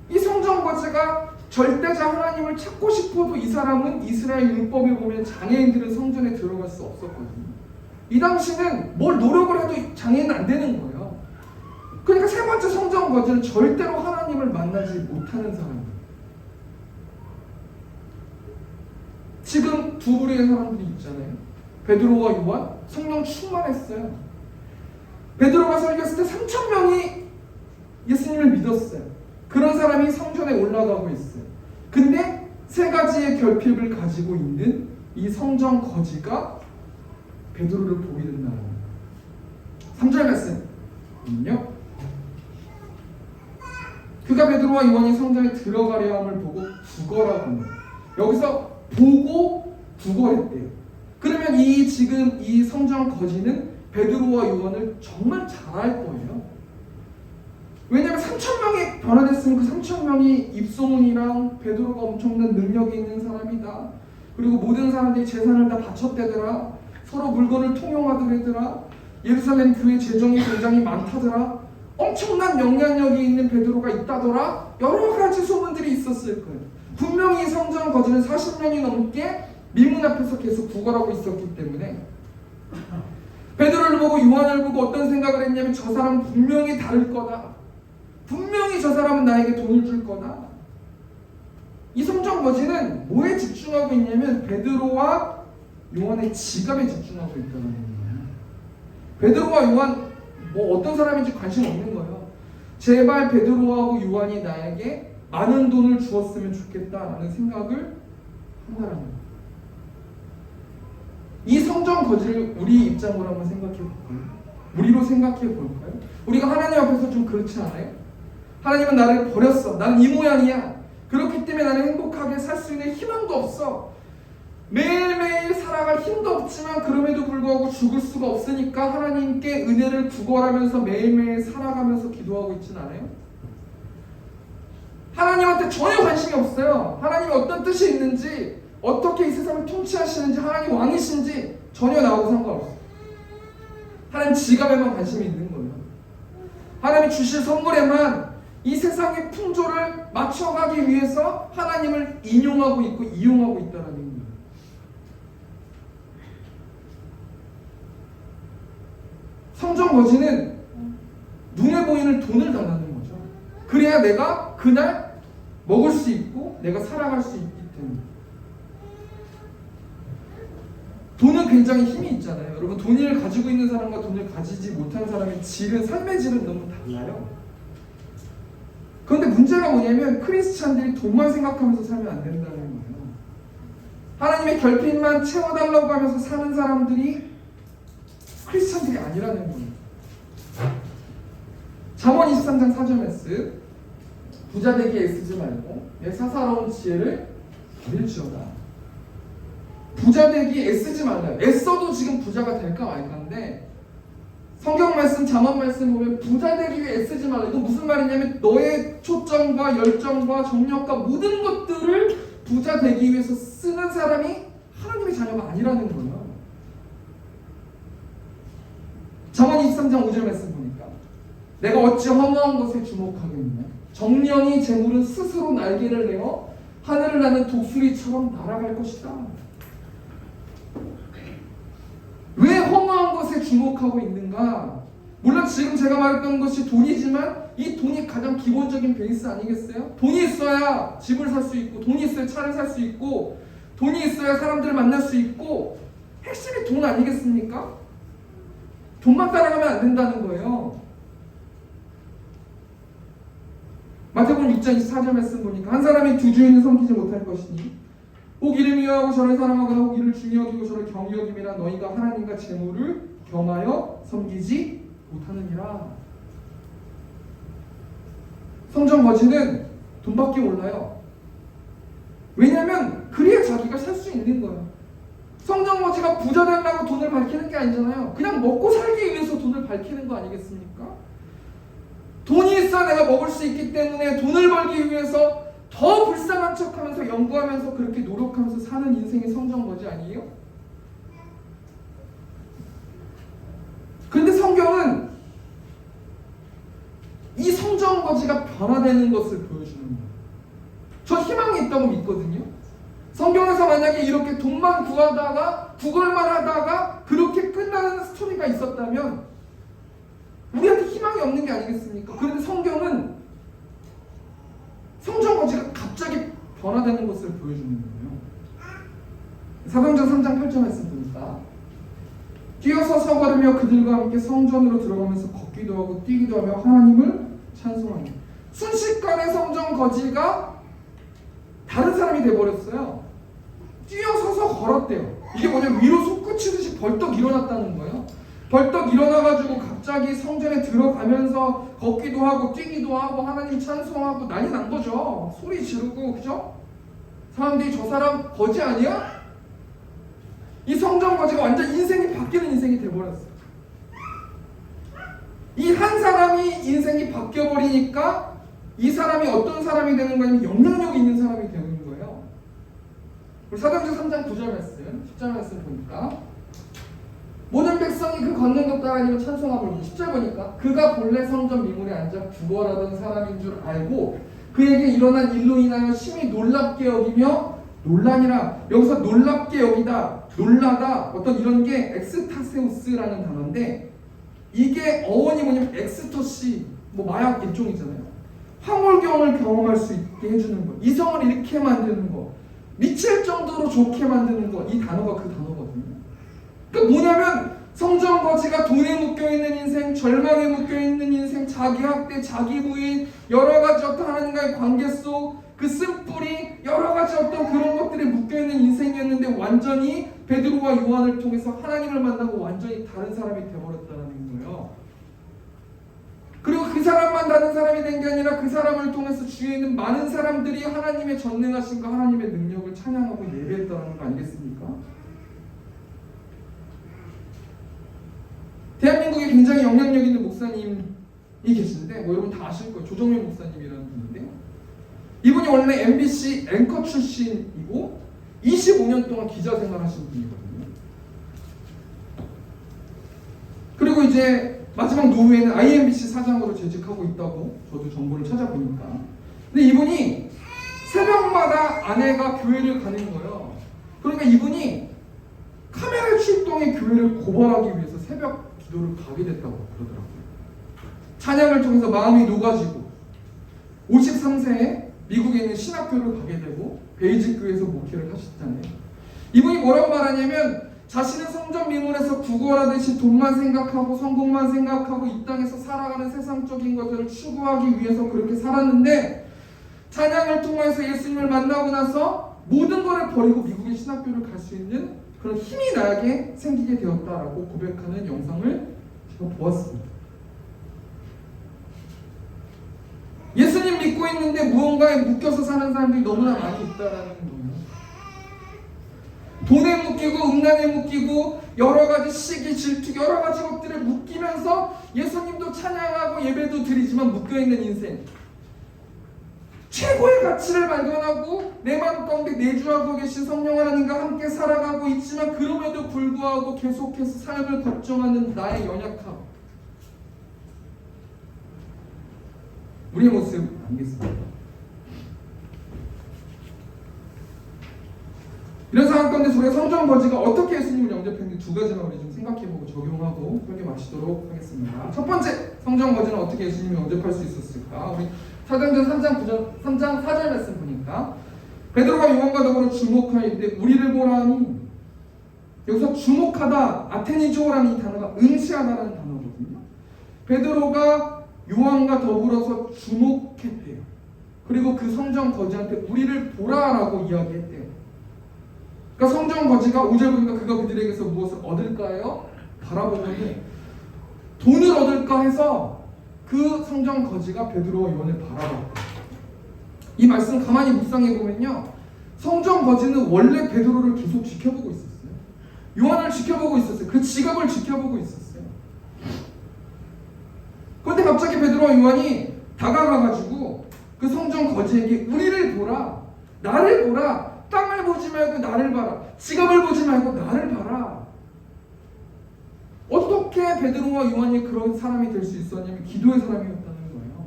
이 성전 거지가 절대자 하나님을 찾고 싶어도 이 사람은 이스라엘 율법에 보면 장애인들은 성전에 들어갈 수 없었거든요. 이 당시는 뭘 노력을 해도 장애인은 안 되는 거예요. 그러니까 세 번째 성전 거지는 절대로 하나님을 만나지 못하는 사람이에요. 지금 두 부류의 사람들이 있잖아요. 베드로와 요한, 성령 충만했어요. 베드로가 설교했을 때 3,000명이 예수님을 믿었어요. 그런 사람이 성전에 올라가고 있어요. 근데 세 가지의 결핍을 가지고 있는 이 성전 거지가 베드로를 보게 된다는 거예요. 3절 말씀은요. 그가 베드로와 요한이 성전에 들어가려 함을 보고 구걸하고 있는 거예요. 여기서 보고 구걸했대요. 그러면 지금 이 성전 거지는 베드로와 요한을 정말 잘할 거예요. 왜냐하면 3,000명이 변화됐으면 그 3,000명이 입소문이랑 베드로가 엄청난 능력이 있는 사람이다. 그리고 모든 사람들이 재산을 다 바쳤대더라. 서로 물건을 통용하더라. 예루살렘 교회 재정이 굉장히 많다더라. 엄청난 영향력이 있는 베드로가 있다더라. 여러 가지 소문들이 있었을 거예요. 분명히 성전 거지는 40년이 넘게 미문 앞에서 계속 구걸하고 있었기 때문에 베드로를 보고 요한을 보고 어떤 생각을 했냐면 저 사람은 분명히 다를 거다. 분명히 저 사람은 나에게 돈을 줄 거다. 이 성전 거지는 뭐에 집중하고 있냐면 베드로와 요한의 지갑에 집중하고 있다는 거예요. 베드로와 요한 뭐 어떤 사람인지 관심 없는 거예요. 제발 베드로하고 요한이 나에게 많은 돈을 주었으면 좋겠다라는 생각을 한다는 거예요. 이 성전 거지를 우리 입장으로 한번 생각해 볼까요? 우리로 생각해 볼까요? 우리가 하나님 앞에서 좀 그렇지 않아요? 하나님은 나를 버렸어. 나는 이 모양이야. 그렇기 때문에 나는 행복하게 살 수 있는 희망도 없어. 매일매일 살아갈 힘도 없지만 그럼에도 불구하고 죽을 수가 없으니까 하나님께 은혜를 구걸하면서 매일매일 살아가면서 기도하고 있진 않아요? 하나님한테 전혀 관심이 없어요. 하나님이 어떤 뜻이 있는지, 어떻게 이 세상을 통치하시는지, 하나님 왕이신지 전혀 나하고 상관없어요. 하나님 지갑에만 관심이 있는 거예요. 하나님이 주실 선물에만 이 세상의 풍조를 맞춰가기 위해서 하나님을 인용하고 있고 이용하고 있다는 거예요. 성전 거지는 눈에 보이는 돈을 달라는 거죠. 그래야 내가 그날 먹을 수 있고 내가 살아갈 수 있기 때문에. 돈은 굉장히 힘이 있잖아요. 여러분, 돈을 가지고 있는 사람과 돈을 가지지 못한 사람의 질은, 삶의 질은 너무 달라요. 그런데 문제가 뭐냐면 크리스찬들이 돈만 생각하면서 살면 안 된다는 거예요. 하나님의 결핍만 채워달라고 하면서 사는 사람들이 크리스찬들이 아니라는 거예요. 잠언 23장 4절 말씀. 부자 되기에 애쓰지 말고 내 사사로운 지혜를 버릴지어다. 부자 되기에 애쓰지 말라요. 애써도 지금 부자가 될까 말까인데 성경 말씀, 잠언 말씀 보면 부자 되기 위해 애쓰지 말라. 이건 무슨 말이냐면 너의 초점과 열정과 정력과 모든 것들을 부자 되기 위해서 쓰는 사람이 하나님의 자녀가 아니라는 거예요. 잠언 23장 5절 말씀 보니까 내가 어찌 허무한 것에 주목하겠느냐. 정령이 재물은 스스로 날개를 내어 하늘을 나는 독수리처럼 날아갈 것이다. 왜 허무한 것에 주목하고 있는가? 물론 지금 제가 말했던 것이 돈이지만 이 돈이 가장 기본적인 베이스 아니겠어요? 돈이 있어야 집을 살 수 있고, 돈이 있어야 차를 살 수 있고, 돈이 있어야 사람들을 만날 수 있고, 핵심이 돈 아니겠습니까? 돈만 따라가면 안 된다는 거예요. 마태복음 6장 24절 말씀 보니까 한 사람이 두 주인을 섬기지 못할 것이니 혹 이를 미워하고 저를 사랑하거나 혹 이를 중히 여기고 저를 경히 여김이라 너희가 하나님과 재물을 겸하여 섬기지 못하느니라. 성전 거지는 돈밖에 몰라요. 왜냐하면 그래야 자기가 살 수 있는 거예요. 성전 거지가 부자 되려고 돈을 밝히는 게 아니잖아요. 그냥 먹고 살기 위해서 돈을 밝히는 거 아니겠습니까? 돈이 있어 내가 먹을 수 있기 때문에 돈을 벌기 위해서 더 불쌍한 척하면서 연구하면서 그렇게 노력하면서 사는 인생이 성전 거지 아니에요? 그런데 성경은 이 성전 거지가 변화되는 것을 보여주는 거예요. 저 희망이 있다고 믿거든요. 성경에서 만약에 이렇게 돈만 구하다가 구걸만 하다가 그렇게 끝나는 스토리가 있었다면 우리한테 희망이 없는 게 아니겠습니까? 그런데 성경은 성전 거지가 갑자기 변화되는 것을 보여주는 거예요. 사도행전 3장 8절 말씀 보니까 뛰어서 걸으며 그들과 함께 성전으로 들어가면서 걷기도 하고 뛰기도 하며 하나님을 찬송하니 순식간에 성전 거지가 다른 사람이 돼버렸어요. 뛰어서서 걸었대요. 이게 뭐냐면 위로 솟구치듯이 벌떡 일어났다는 거예요. 벌떡 일어나가지고 갑자기 성전에 들어가면서 걷기도 하고 뛰기도 하고 하나님 찬송하고 난리 난 거죠. 소리 지르고, 그죠? 사람들이 저 사람 거지 아니야? 이 성전 거지가 완전 인생이 바뀌는 인생이 돼버렸어요. 이 한 사람이 인생이 바뀌어버리니까 이 사람이 어떤 사람이 되는 거냐면 영향력 있는 사람이 되는 거예요. 우리 사도행전 3장 9절 말씀, 10절 말씀 보니까 모든 백성이 그 걷는 것 따라하며 찬송하고 10절 보니까 그가 본래 성전 미문에 앉아 구걸하던 사람인 줄 알고 그에게 일어난 일로 인하여 심히 놀랍게 여기며 놀라니라. 여기서 놀랍게 여기다, 놀라다, 어떤 이런 게 엑스타세우스라는 단어인데 이게 어원이 뭐냐면 엑스터시, 뭐 마약 일종이잖아요. 황홀경을 경험할 수 있게 해주는 거, 이성을 잃게 만드는 거, 미칠 정도로 좋게 만드는 거, 이 단어가 그 단어거든요. 그러니까 뭐냐면 성전 거지가 돈에 묶여있는 인생, 절망에 묶여있는 인생, 자기 학대, 자기 부인, 여러 가지 어떤 하나님과의 관계 속 그 쓴뿌리, 여러 가지 어떤 그런 것들에 묶여있는 인생이었는데 완전히 베드로와 요한을 통해서 하나님을 만나고 완전히 다른 사람이 되어버렸다는 거예요. 그리고 그 사람만 다른 사람이 된 게 아니라 그 사람을 통해서 주위에 있는 많은 사람들이 하나님의 전능하신과 하나님의 능력을 찬양하고 예배했다는 거 아니겠습니까? 대한민국에 굉장히 영향력 있는 목사님이 계신데 뭐 여러분 다 아실 거예요. 조정민 목사님이라는 분인데요. 이분이 원래 MBC 앵커 출신이고 25년 동안 기자 생활하신 분이거든요. 그리고 이제 마지막 노후에는 IMBC 사장으로 재직하고 있다고 저도 정보를 찾아보니까. 근데 이분이 새벽마다 아내가 교회를 가는 거예요. 그러니까 이분이 카메라 출동의 교회를 고발하기 위해서 새벽 기도를 가게 됐다고 그러더라고요. 찬양을 통해서 마음이 녹아지고 53세에 미국에 있는 신학교를 가게 되고 베이직 교회에서 목회를 하셨잖아요. 이분이 뭐라고 말하냐면 자신은 성전 미문에서 구걸하듯이 돈만 생각하고 성공만 생각하고 이 땅에서 살아가는 세상적인 것들을 추구하기 위해서 그렇게 살았는데 찬양을 통해서 예수님을 만나고 나서 모든 것을 버리고 미국의 신학교를 갈 수 있는 그런 힘이 나에게 생기게 되었다라고 고백하는 영상을 제가 보았습니다. 예수님 믿고 있는데 무언가에 묶여서 사는 사람들이 너무나 많이 있다라는 거예요. 돈에 묶이고 음란에 묶이고 여러 가지 시기, 질투, 여러 가지 것들에 묶이면서 예수님도 찬양하고 예배도 드리지만 묶여있는 인생. 최고의 가치를 발견하고 내 마음 가운데 내주하고 계신 성령 하나님과 함께 살아가고 있지만 그럼에도 불구하고 계속해서 삶을 걱정하는 나의 연약함. 우리의 모습 아니겠습니까? 이런 상황 가운데 우리가 성전 거지가 어떻게 예수님을 영접했는지 두 가지만 우리 좀 생각해보고 적용하고 설교 마치도록 하겠습니다. 첫 번째, 성전 거지는 어떻게 예수님을 영접할 수 있었을까? 우리 사도행전 3장 4절 말씀 보니까 베드로가 요한과 더불어 주목하였는데 우리를 보라 하니, 여기서 주목하다, 아테니조라는 이 단어가 응시하다라는 단어거든요. 베드로가 요한과 더불어서 주목했대요. 그리고 그 성전 거지한테 우리를 보라라고 이야기했대요. 그러니까 성전 거지가 5절 보니까 그가 그들에게서 무엇을 얻을까요? 바라보더니 돈을 얻을까 해서 그 성전 거지가 베드로와 요한을 바라봤대요. 이 말씀 가만히 묵상해 보면요, 성전 거지는 원래 베드로를 계속 지켜보고 있었어요. 요한을 지켜보고 있었어요. 그 직업을 지켜보고 있었어요. 그런데 갑자기 베드로와 요한이 다가가가지고 그 성전 거지에게 우리를 보라, 나를 보라, 땅을 보지 말고 나를 봐라, 직업을 보지 말고 나를 봐라. 어떻게 베드로와 요한이 그런 사람이 될 수 있었냐면 기도의 사람이었다는 거예요.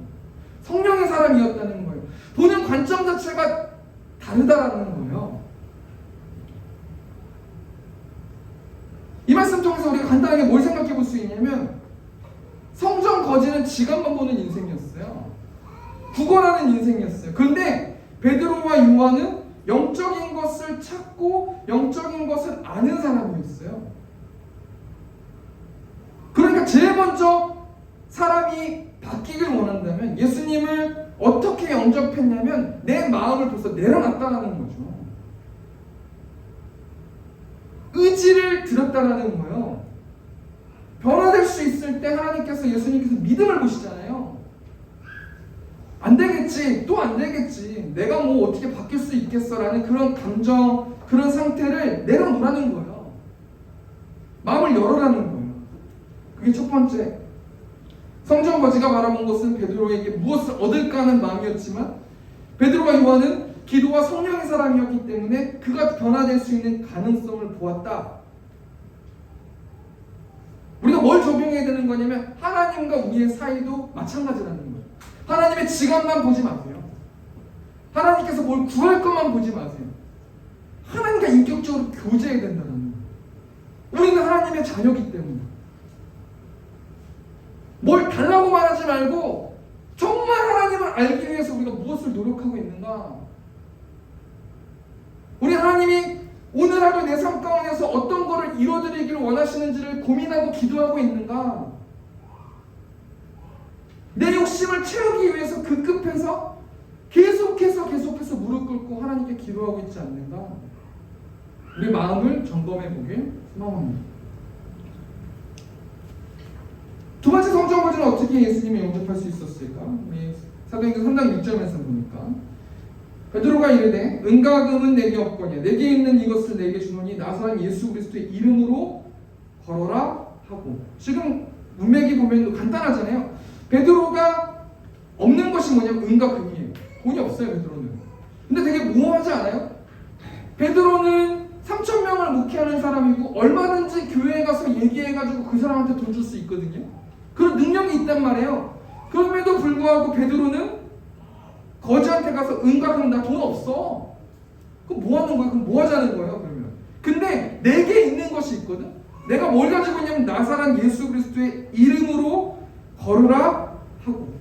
성령의 사람이었다는 거예요. 보는 관점 자체가 다르다라는 거예요. 이 말씀 통해서 우리가 간단하게 뭘 생각해 볼 수 있냐면, 성전 거지는 지갑만 보는 인생이었어요. 구걸하는 인생이었어요. 그런데 베드로와 요한은 영적인 것을 찾고 영적인 것을 아는 사람이었어요. 그러니까 제일 먼저 사람이 바뀌길 원한다면 예수님을 어떻게 영접했냐면 내 마음을 벌써 내려놨다라는 거죠. 의지를 들었다라는 거예요. 변화될 수 있을 때 하나님께서 예수님께서 믿음을 보시잖아요. 안 되겠지, 또 안 되겠지, 내가 뭐 어떻게 바뀔 수 있겠어라는 그런 감정, 그런 상태를 내려놓으라는 거예요. 마음을 열어라는 거예요. 그게 첫 번째. 성경 거지가 바라본 것은 베드로에게 무엇을 얻을까 하는 마음이었지만 베드로와 요한은 기도와 성령의 사람이었기 때문에 그가 변화될 수 있는 가능성을 보았다. 우리가 뭘 적용해야 되는 거냐면 하나님과 우리의 사이도 마찬가지라는 거예요. 하나님의 지갑만 보지 마세요. 하나님께서 뭘 구할 것만 보지 마세요. 하나님과 인격적으로 교제해야 된다는 거예요. 우리는 하나님의 자녀이기 때문에 뭘 달라고 말하지 말고 정말 하나님을 알기 위해서 우리가 무엇을 노력하고 있는가? 우리 하나님이 오늘 하루 내 삶 가운데서 어떤 거를 이뤄드리기를 원하시는지를 고민하고 기도하고 있는가? 내 욕심을 채우기 위해서 급급해서 계속해서 무릎 꿇고 하나님께 기도하고 있지 않는가? 우리 마음을 점검해 보길 소망합니다. 두 번째 성경 버전은 어떻게 예수님을 영접할 수 있었을까? 우리 사도행전 3장 6절에서 보니까 베드로가 이르되 은과 금은 내게 없거니와 내게 있는 이것을 내게 주노니 나사렛 예수 그리스도의 이름으로 걸어라 하고. 지금 문맥이 보면 간단하잖아요. 베드로가 없는 것이 뭐냐면 은과 금이에요. 돈이 없어요, 베드로는. 근데 되게 모호하지 않아요? 베드로는 3,000명을 목회하는 사람이고 얼마든지 교회에 가서 얘기해가지고 그 사람한테 돈 줄 수 있거든요. 그런 능력이 있단 말이에요. 그럼에도 불구하고 베드로는 거지한테 가서 은과 금 나 돈 없어. 그럼 뭐 하는 거야? 그럼 뭐 하자는 거예요, 그러면? 근데 내게 있는 것이 있거든? 내가 뭘 가지고 있냐면 나사렛 예수 그리스도의 이름으로 걸으라 하고.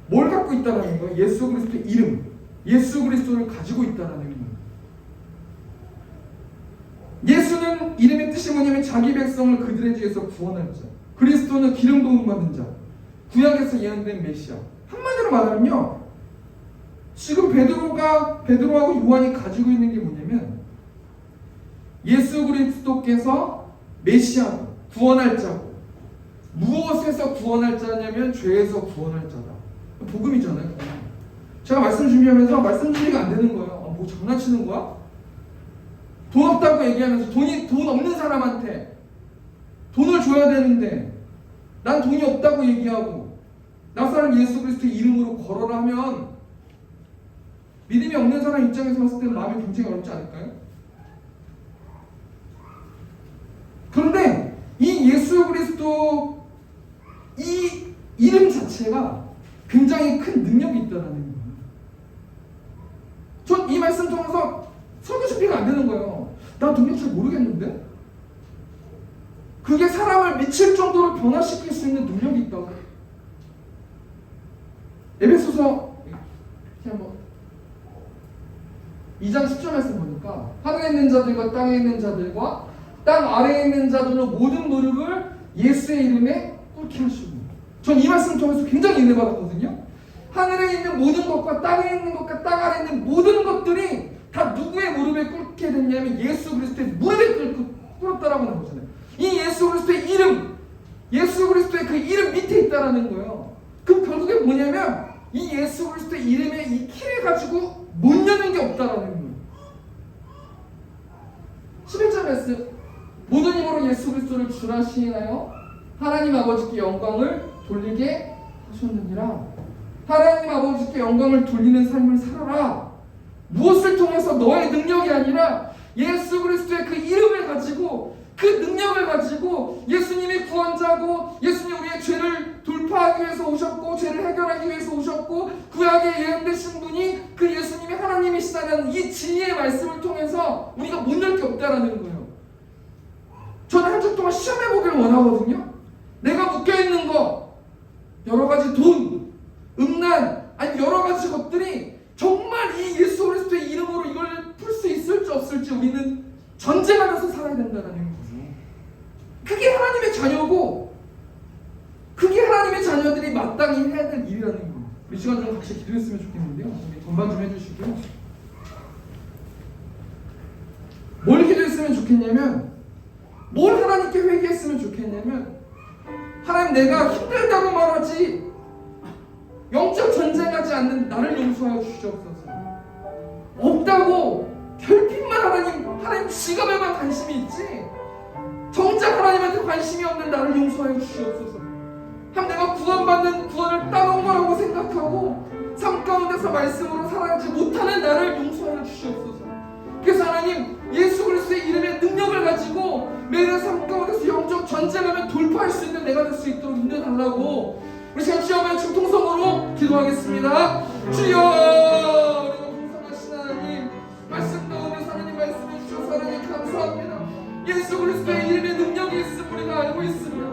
뭘 갖고 있다라는 거예요? 예수 그리스도의 이름. 예수 그리스도를 가지고 있다라는 거예요. 예수는 이름의 뜻이 뭐냐면 자기 백성을 그들의 죄에서 구원할 자. 그리스도는 기름 부음 받은 자. 구약에서 예언된 메시아. 한마디로 말하면요, 지금 베드로하고 요한이 가지고 있는 게 뭐냐면 예수 그리스도께서 메시아고 구원할 자고. 무엇에서 구원할 자냐면 죄에서 구원할 자다. 복음이잖아요. 제가 말씀 준비하면서 말씀 준비가 안 되는 거예요. 뭐 장난치는 거야? 돈 없다고 얘기하면서 돈 없는 사람한테 돈을 줘야 되는데 난 돈이 없다고 얘기하고 나사렛 예수 그리스도의 이름으로 걸어라 하면 믿음이 없는 사람 입장에서 봤을 때는 마음이 굉장히 어렵지 않을까요? 그런데 이 예수 그리스도 이 이름 자체가 굉장히 큰 능력이 있다는 거예요. 전 이 말씀 통해서 설교 준비가 안 되는 거예요. 나 능력 잘 모르겠는데? 그게 사람을 미칠 정도로 변화시킬 수 있는 능력이 있다고. 에베소서 2장 10절 말씀 보니까 하늘에 있는 자들과 땅에 있는 자들과 땅 아래에 있는 자들로 모든 무릎을 예수의 이름에 꿇게 하시고. 전 이 말씀 통해서 굉장히 은혜 받았거든요. 하늘에 있는 모든 것과 땅에 있는 것과 땅 아래에 있는 모든 것들이 다 누구의 무릎에 꿇게 됐냐면 예수 그리스도의 무릎에 꿇었다라고 나온 거잖아요. 이 예수 그리스도의 이름, 예수 그리스도의 그 이름 밑에 있다라는 거예요. 그럼 결국에 뭐냐면 이 예수 그리스도의 이름에 이 키를 가지고 못 여는 게 없다라는 거예요. 11절 말씀, 모든 힘으로 예수 그리스도를 주라 시인하여 하나님 아버지께 영광을 돌리게 하셨느니라. 하나님 아버지께 영광을 돌리는 삶을 살아라. 무엇을 통해서? 너의 능력이 아니라 예수 그리스도의 그 이름을 가지고, 그 능력을 가지고, 예수님이 구원자고 예수님이 우리의 죄를 돌파하기 위해서 오셨고 죄를 해결하기 위해서 오셨고 구약에 예언되신 분이 그 예수님이 하나님이시다는 이 진리의 말씀을 통해서 우리가 못 낼 게 없다라는 거예요. 저는 한 주 동안 시험해보길 원하거든요. 내가 묶여있는 거, 여러 가지 돈, 음란, 아니 여러 가지 것들이 정말 이 예수 그리스도의 이름으로 이걸 풀 수 있을지 없을지 우리는 전쟁하면서 살아야 된다는 거죠. 그게 하나님의 자녀고 그게 하나님의 자녀들이 마땅히 해야 될 일이라는 거예요. 이 시간 좀 같이 기도했으면 좋겠는데요. 전반 좀 해주시고요. 뭘 기도했으면 좋겠냐면, 뭘 하나님께 회개했으면 좋겠냐면, 하나님 내가 힘들다고 말하지 영적 전쟁하지 않는 나를 용서하여 주시옵소서. 없다고 결핍만 하나님 지갑에만 관심이 있지 정작 하나님한테 관심이 없는 나를 용서하여 주시옵소서. 하나님 내가 구원받는 구원을 따놓은 거라고 생각하고 삶 가운데서 말씀으로 살아가지 못하는 나를 용서하여 주시옵소서. 그래서 하나님 예수 그리스도의 이름의 능력을 가지고 매일의 삶 가운데서 영적 전쟁하면 돌파할 수 있는 내가 될 수 있도록 인도해달라고 우리 시간 주여만 중통성으로 기도하겠습니다. 주여, 우리가 풍성하신 하나님 말씀 가운데서 하나님 말씀해 주셔서 하나님 감사합니다. 예수 그리스도의 이름의 능력이 있음 우리가 알고 있습니다.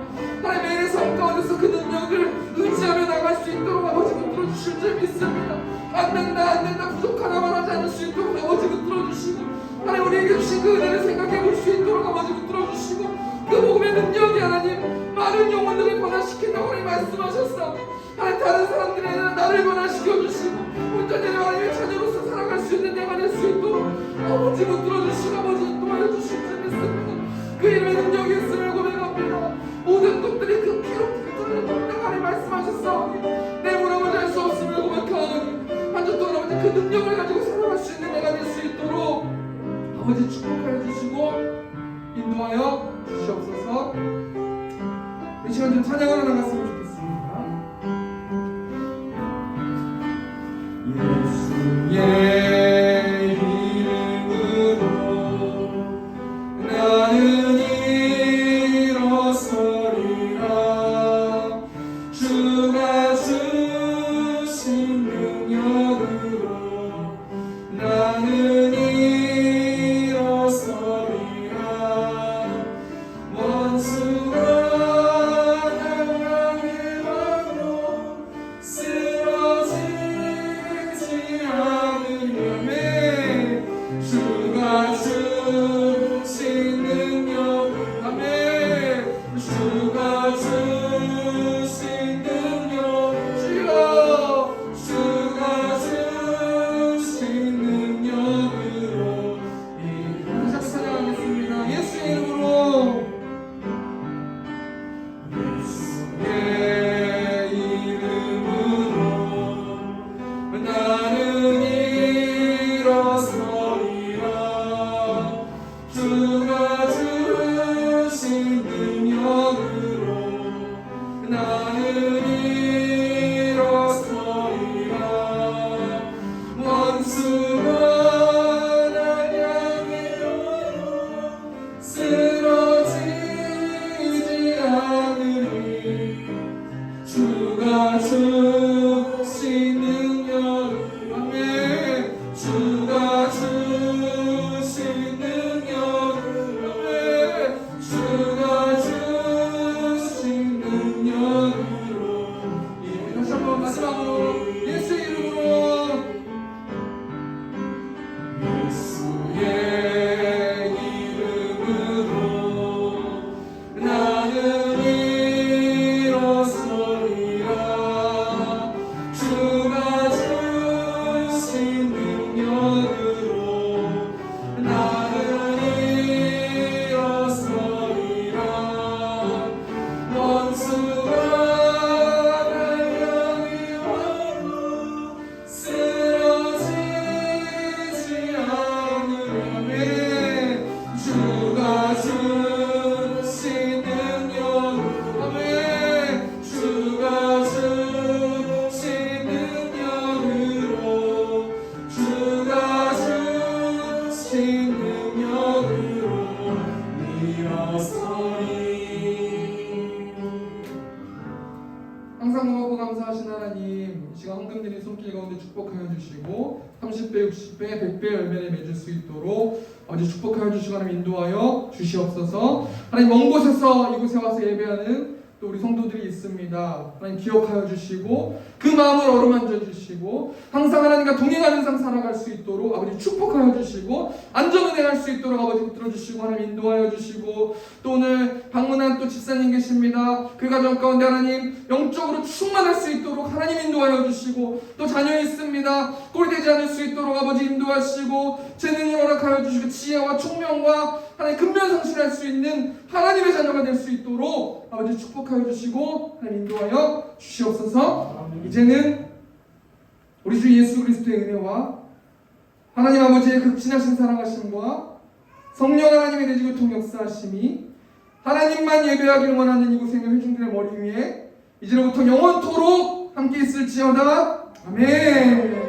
하나님 매일의 삶 가운데서 그 능력을 의지하며 나갈 수 있도록 아버지 붙들어 주실 줄 믿습니다. 안 된다 부족하다 말하지 않을 수 있도록 아버지 붙들어 주시고 하나님 우리에게 주신 그 은혜를 생각해 볼 수 있도록 아버지 붙들어 주시고 그 복음의 능력이 하나님 많은 영혼들을 변화시킨다고 하나님 말씀하셨어. 하나님 다른 사람들이 아니라 나를 변화시켜 주시고 온전히 하나님의 자녀로서 살아갈 수 있는 내가 될 수 있도록 아버지 붙들어 주시고 아버지 인도하여 주실 줄 믿습니다. 그 이름의 능력이 있음을 고백합니다. 모든 것들이 그 피로 붙들어낸다고 하나님 말씀하셨어. 내 무릎을 잘 수 없음을 고백하오니 한 주 동안 아버지 그 능력을 가지고 살아갈 수 있는 내가 될 수 있도록 아버지 축복하여 주시고 인도하여 주시옵소서. 이 시간 좀 찬양하러 나갔으면 좋겠습니다. 예수의 이름으로 나는 일어서리라. 주가 주신 능력으로 나는 일어서리라. 원수가 날 향해 와도 쓰러지지 않으려면 주가 주신 능력, 아멘. 주가 주신 능력, 주여 주가 주신 능력으로 이 같이 찬양하겠습니다. 예수의 이름으로. 예수의 이름으로 나는 일어서리라. 주가 주신 능력으로 나는 일어서리라. 원수가 날 향해 와도 쓰러지지 않으리. 주가 주신 능력, 아멘. 주가 주신 능력, 아멘. 주가 주신 능력으로. 예, 다시 한번 마지막으로 예수의 이름으로. 예수의 이름으로 나는 일어서리라. 주가 주신 능력으로 나는 일어서리라. 원수가 날 향해 와도 쓰러지지 않으려면 주가 주신 능력, 아멘. 주가 주신 능력으로 주가 주신 능력으로 일어서리. 항상 고맙고 감사하신 하나님, 이 시간 헌금드린 손길 가운데 축복하여 주시고 30배, 60배, 100배 열매를 맺을 수 있도록 아주 축복하여 주시고 하나님 인도하여 주시옵소서. 하나님 먼 곳에서 이곳에 와서 예배하는 또 우리 성도들이 있습니다. 하나님 기억하여 주시고 그 마음을 어루만져 주시고 항상 하나님과 동행하는 삶 살아갈 수 있도록 아버지 축복하여 주시고 안전운행할 수 있도록 아버지 붙들어 주시고 하나님 인도하여 주시고 또 오늘 방문한 또 집사님 계십니다. 그 가정 가운데 하나님 영적으로 충만할 수 있도록 하나님 인도하여 주시고 또 자녀 있습니다. 꼴되지 않을 수 있도록 아버지 인도하시고 재능을 허락하여 주시고 지혜와 총명과 하나님 근면상실할 수 있는 하나님의 자녀가 될 수 있도록 아버지 축복하여 주시고 하나님 인도하여 주시옵소서. 이제는 우리 주 예수 그리스도의 은혜와 하나님 아버지의 극진하신 사랑하심과 성령 하나님의 내지고 통역사하심이 하나님만 예배하기를 원하는 이곳에 있는 회중들의 머리 위에 이제로부터 영원토록 함께 있을지어다. 아멘.